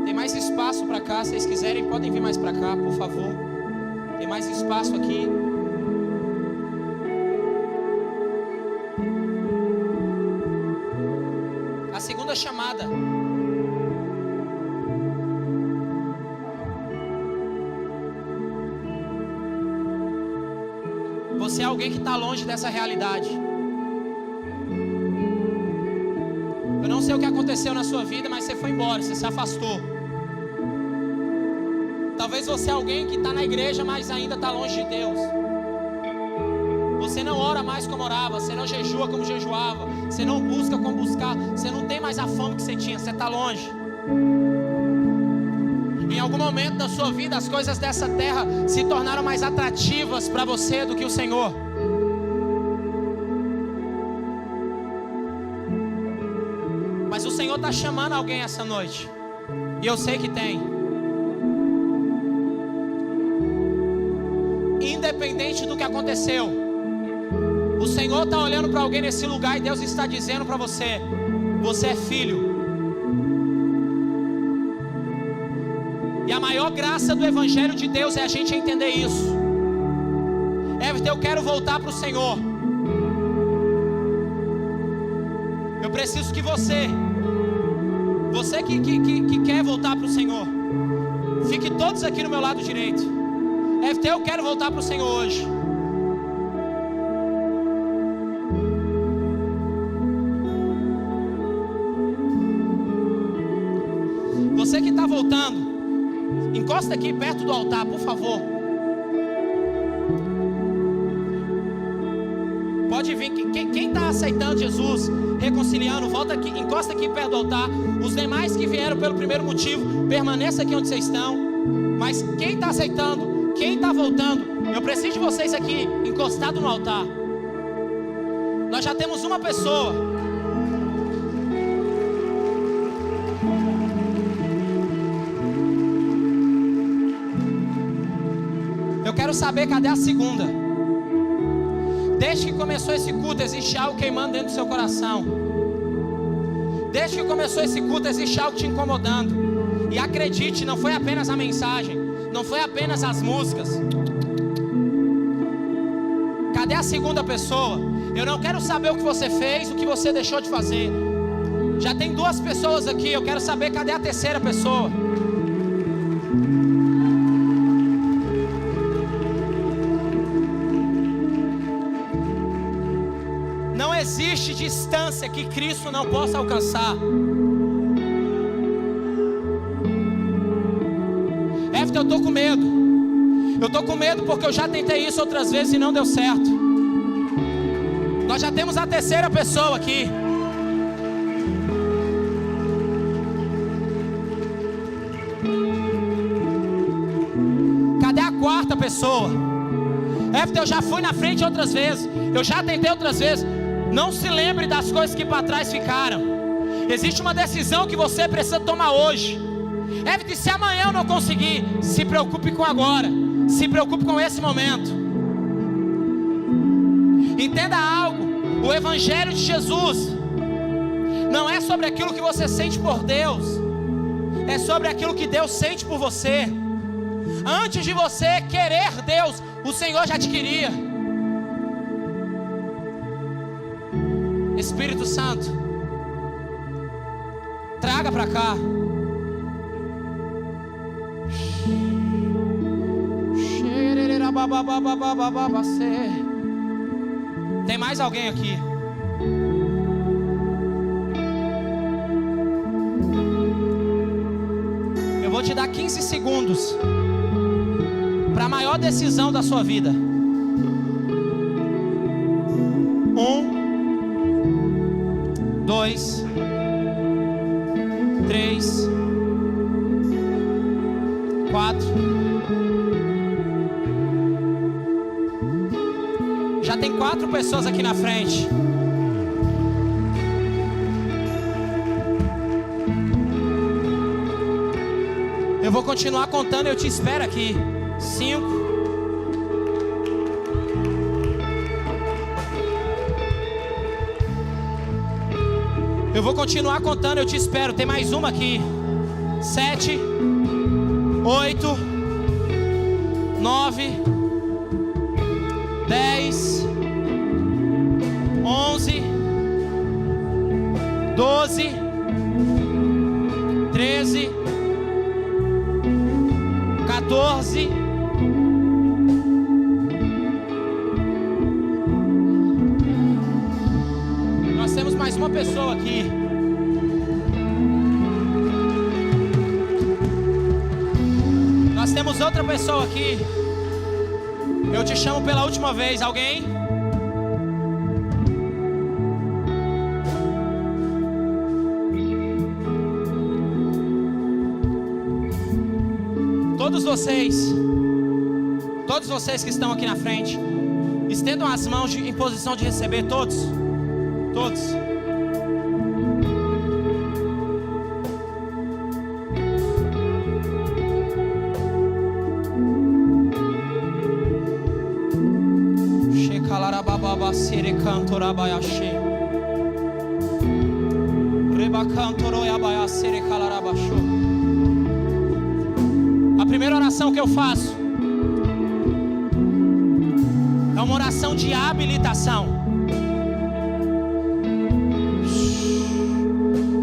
tem mais espaço para cá. Se vocês quiserem, podem vir mais para cá, por favor. Tem mais espaço aqui. A segunda chamada. Você é alguém que está longe dessa realidade. Eu não sei o que aconteceu na sua vida, mas você foi embora, você se afastou. Talvez você é alguém que está na igreja, mas ainda está longe de Deus. Você não ora mais como orava, você não jejua como jejuava, você não busca como buscar, você não tem mais a fome que você tinha, você está longe. Em algum momento da sua vida, as coisas dessa terra se tornaram mais atrativas para você do que o Senhor. Mas o Senhor está chamando alguém essa noite. E eu sei que tem. Independente do que aconteceu, o Senhor está olhando para alguém nesse lugar e Deus está dizendo para você: você é filho. E a maior graça do Evangelho de Deus é a gente entender isso. Everton, eu quero voltar para o Senhor. Eu preciso que você que quer voltar para o Senhor, fique todos aqui no meu lado direito. Everton, eu quero voltar para o Senhor hoje. Você que está voltando, encosta aqui perto do altar, por favor. Pode vir. Quem está aceitando Jesus, reconciliando, volta aqui, encosta aqui perto do altar. Os demais que vieram pelo primeiro motivo, permaneça aqui onde vocês estão. Mas quem está aceitando, quem está voltando, eu preciso de vocês aqui, encostado no altar. Nós já temos uma pessoa. Eu quero saber, cadê a segunda? Desde que começou esse culto, existe algo queimando dentro do seu coração. Desde que começou esse culto, existe algo te incomodando. E acredite, não foi apenas a mensagem, não foi apenas as músicas. Cadê a segunda pessoa? Eu não quero saber o que você fez, o que você deixou de fazer. Já tem 2 pessoas aqui, eu quero saber, cadê a terceira pessoa? Não existe distância que Cristo não possa alcançar. Everton, eu estou com medo. Eu estou com medo porque eu já tentei isso outras vezes e não deu certo. Nós já temos a terceira pessoa aqui. Cadê a quarta pessoa? Eu já fui na frente outras vezes, eu já tentei outras vezes. Não se lembre das coisas que para trás ficaram. Existe uma decisão que você precisa tomar hoje. Se amanhã eu não conseguir, se preocupe com agora, se preocupe com esse momento. Entenda algo: o Evangelho de Jesus não é sobre aquilo que você sente por Deus, é sobre aquilo que Deus sente por você. Antes de você querer Deus, o Senhor já te queria. Espírito Santo, traga para cá. Tem mais alguém aqui? Eu vou te dar 15 segundos para a maior decisão da sua vida. 1, 2, 3, 4. Já tem 4 pessoas aqui na frente. Eu vou continuar contando, eu te espero aqui. 5. Eu vou continuar contando, eu te espero. Tem mais uma aqui. 7, 8, 9, 10, 11, 12, 13, 14. Nós temos mais uma pessoa aqui. Nós temos outra pessoa aqui. Eu te chamo pela última vez. Alguém? Todos vocês que estão aqui na frente, estendam as mãos em posição de receber. Todos. A primeira oração que eu faço é uma oração de habilitação.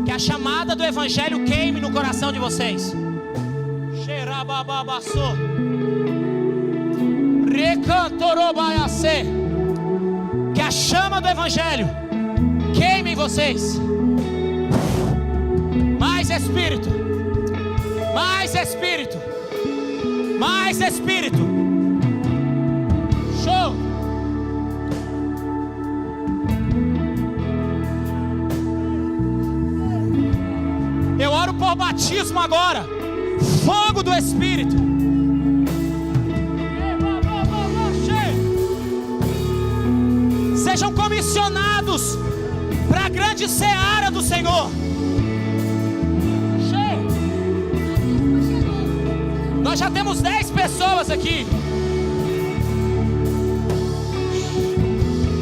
Que a chamada do Evangelho queime no coração de vocês. Que a chama do Evangelho queime em vocês. Mais Espírito, mais Espírito, mais Espírito. Show. Eu oro por batismo agora. Fogo do Espírito. Sejam comissionados para a grande seara do Senhor. Nós já temos 10 pessoas aqui.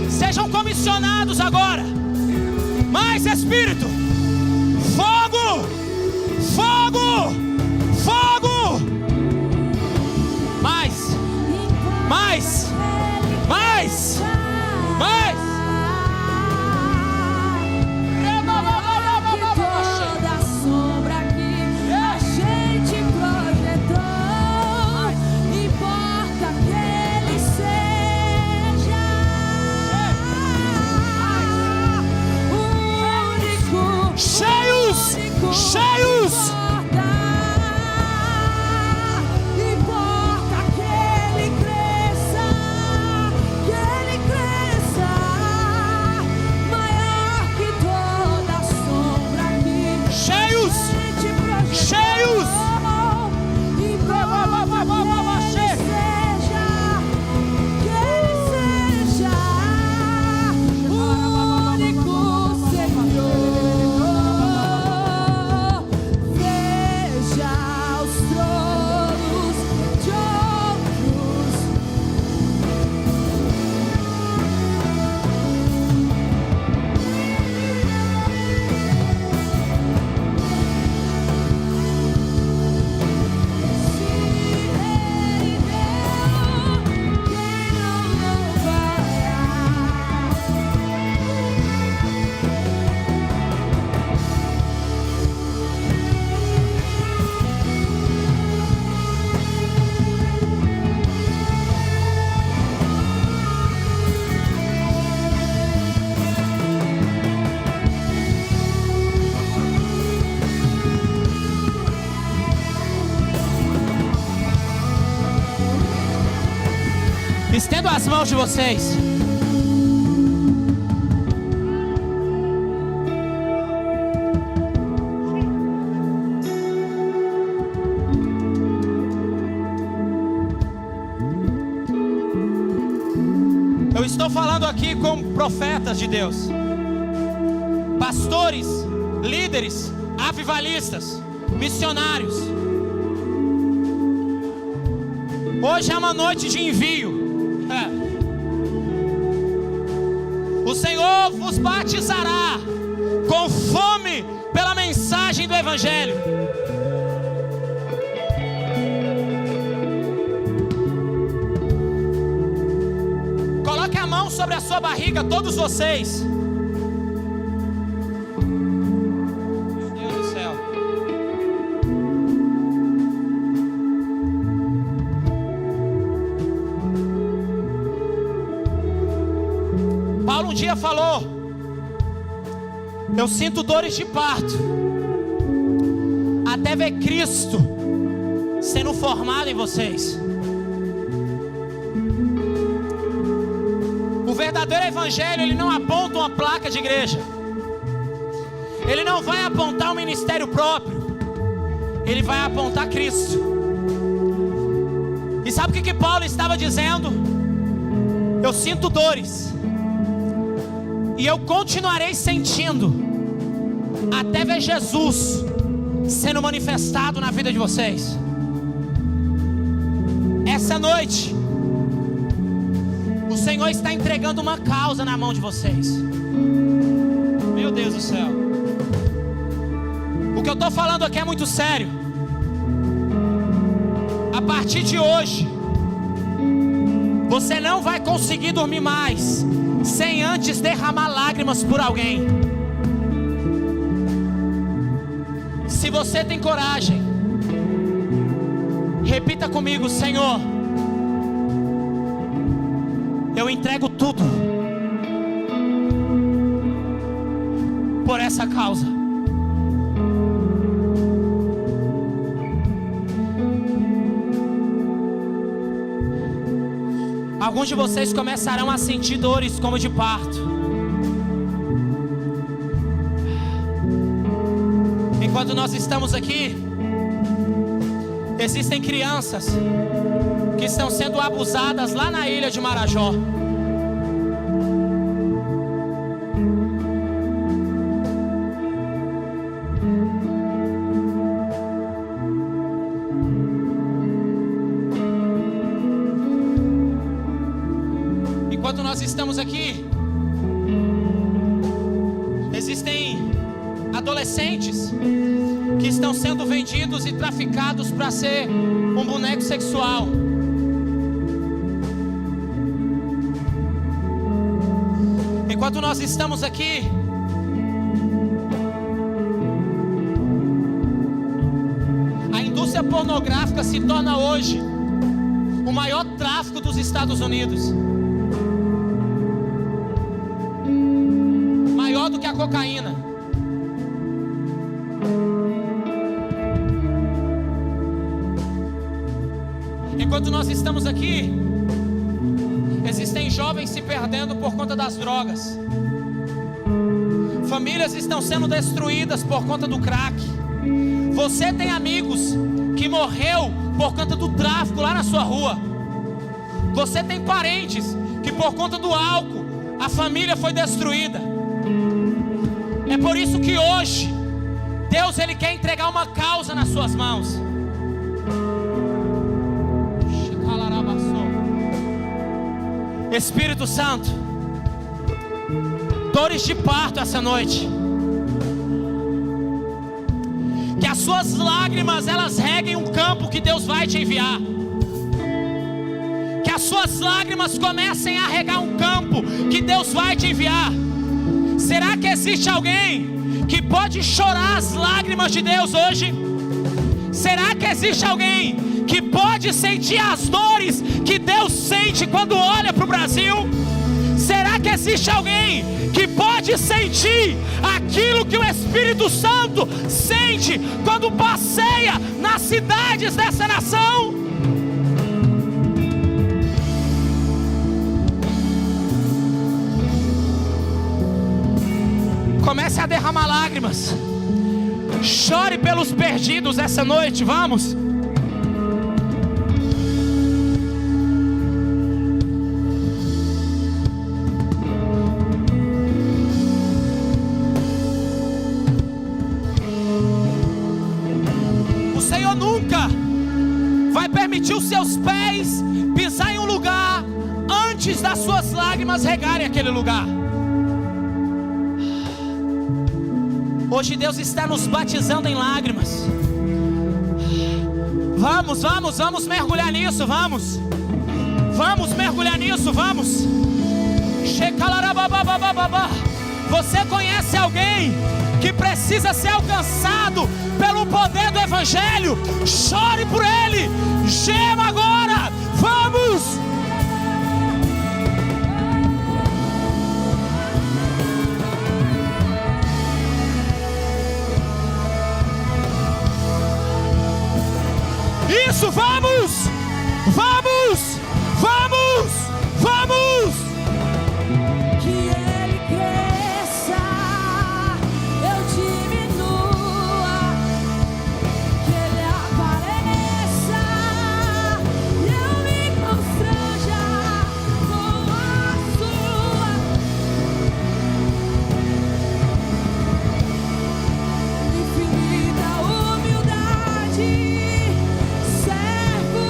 Sejam comissionados agora. Mais Espírito. Fogo. Fogo. Fogo. Mais. Mais. Mais. Mais. Toda sombra que a gente projetou, importa que ele seja o único, cheios, cheios, Estendam as mãos de vocês. Eu estou falando aqui com profetas de Deus, pastores, líderes, avivalistas, missionários. Hoje é uma noite de envio. O Senhor vos batizará com fome pela mensagem do Evangelho. Coloque a mão sobre a sua barriga, todos vocês. Meu Deus do céu. Paulo um dia falou: eu sinto dores de parto, até ver Cristo sendo formado em vocês. O verdadeiro evangelho, ele não aponta uma placa de igreja, ele não vai apontar um ministério próprio, ele vai apontar Cristo. E sabe o que Paulo estava dizendo? Eu sinto dores, e eu continuarei sentindo até ver Jesus sendo manifestado na vida de vocês. Essa noite o Senhor está entregando uma causa na mão de vocês. Meu Deus do céu. O que eu estou falando aqui é muito sério. A partir de hoje, você não vai conseguir dormir mais sem antes derramar lágrimas por alguém. Se você tem coragem, repita comigo: Senhor, eu entrego tudo por essa causa. Alguns de vocês começarão a sentir dores como de parto. Enquanto nós estamos aqui, existem crianças que estão sendo abusadas lá na ilha de Marajó. Enquanto nós estamos aqui, existem adolescentes que estão sendo vendidos e traficados para ser um boneco sexual. Enquanto nós estamos aqui, a indústria pornográfica se torna hoje o maior tráfico dos Estados Unidos. Maior do que a cocaína. Enquanto nós estamos aqui, existem jovens se perdendo por conta das drogas. Famílias estão sendo destruídas por conta do crack. Você tem amigos que morreu por conta do tráfico lá na sua rua. Você tem parentes que por conta do álcool a família foi destruída. É por isso que hoje Deus, Ele quer entregar uma causa nas suas mãos. Espírito Santo, dores de parto essa noite. Que as suas lágrimas, elas reguem um campo que Deus vai te enviar. Que as suas lágrimas comecem a regar um campo que Deus vai te enviar. Será que existe alguém que pode chorar as lágrimas de Deus hoje? Será que existe alguém que pode sentir as dores que Deus sente quando olha para o Brasil? Será que existe alguém que pode sentir aquilo que o Espírito Santo sente quando passeia nas cidades dessa nação? Comece a derramar lágrimas. Chore pelos perdidos essa noite, vamos. O Senhor nunca vai permitir os seus pés pisar em um lugar antes das suas lágrimas regarem aquele lugar. Hoje Deus está nos batizando em lágrimas. Vamos mergulhar nisso, vamos mergulhar nisso, vamos. Você conhece alguém que precisa ser alcançado pelo poder do Evangelho? Chore por ele, gema agora, vamos. Isso, vamos! Que Ele cresça, eu diminua. Que Ele apareça e eu me constranja com a sua infinita humildade. Servo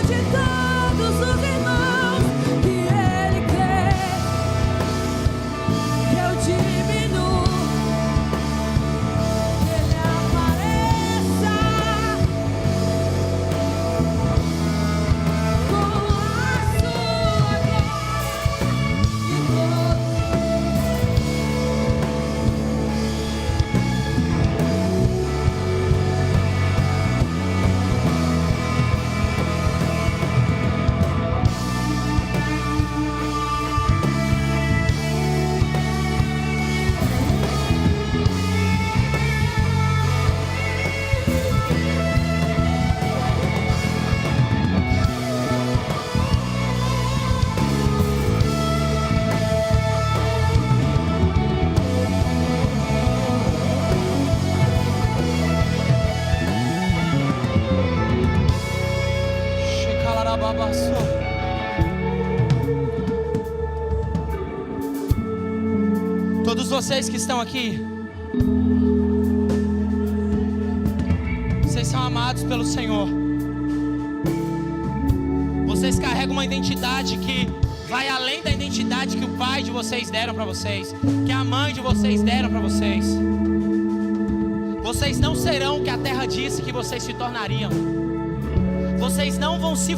de todos os irmãos, que Ele quer que eu diminuo, que Ele apareça com a sua glória e todos. Todos vocês que estão aqui, vocês são amados pelo Senhor. Vocês carregam uma identidade que vai além da identidade que o pai de vocês deram para vocês, que a mãe de vocês deram para vocês. Vocês não serão o que a terra disse que vocês se tornariam. Vocês não vão se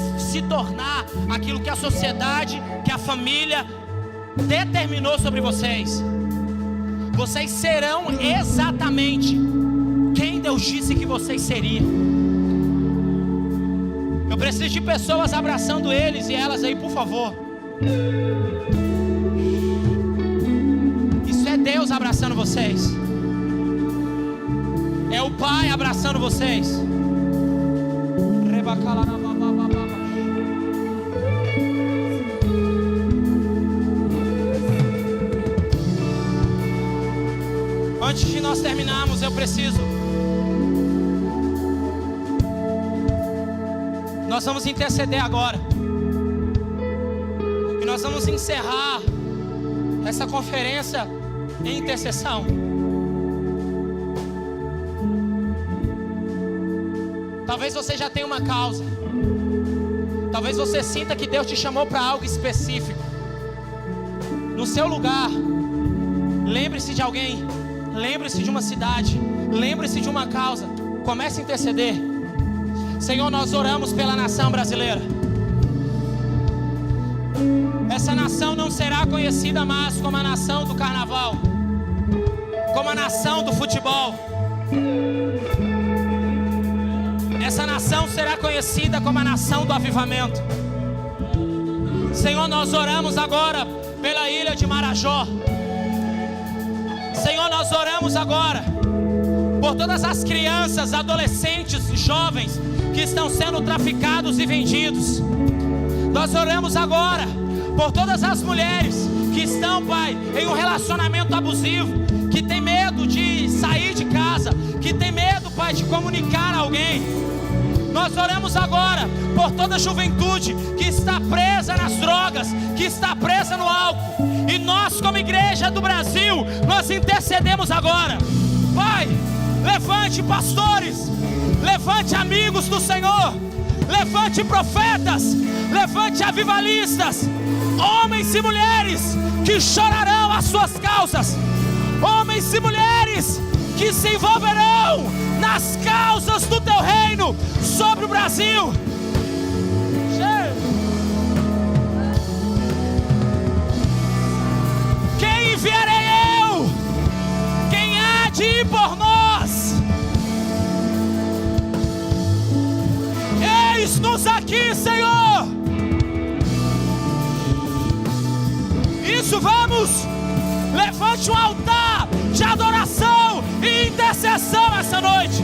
tornar aquilo que a sociedade, que a família determinou sobre vocês. Vocês serão exatamente quem Deus disse que vocês seriam. Eu preciso de pessoas abraçando eles e elas aí, por favor. Isso é Deus abraçando vocês. É o Pai abraçando vocês. Antes de nós terminarmos, eu preciso. Nós vamos interceder agora. E nós vamos encerrar essa conferência em intercessão. Talvez você já tenha uma causa. Talvez você sinta que Deus te chamou para algo específico. No seu lugar, lembre-se de alguém. Lembre-se de uma cidade, lembre-se de uma causa. Comece a interceder. Senhor, nós oramos pela nação brasileira. Essa nação não será conhecida mais como a nação do carnaval, como a nação do futebol. Essa nação será conhecida como a nação do avivamento. Senhor, nós oramos agora pela ilha de Marajó. Senhor, nós oramos agora por todas as crianças, adolescentes, jovens que estão sendo traficados e vendidos. Nós oramos agora por todas as mulheres que estão, Pai, em um relacionamento abusivo, que tem medo que tem medo, Pai, de comunicar a alguém. Nós oramos agora por toda a juventude que está presa nas drogas, que está presa no álcool. E nós, como igreja do Brasil, nós intercedemos agora. Pai, levante pastores, levante amigos do Senhor, levante profetas, levante avivalistas, homens e mulheres que chorarão as suas causas, homens e mulheres que se envolverão nas causas do teu reino sobre o Brasil. Quem enviarei eu? Quem há de ir por nós? Eis-nos aqui, Senhor. Isso, vamos. Levante um altar de adoração e intercessão essa noite.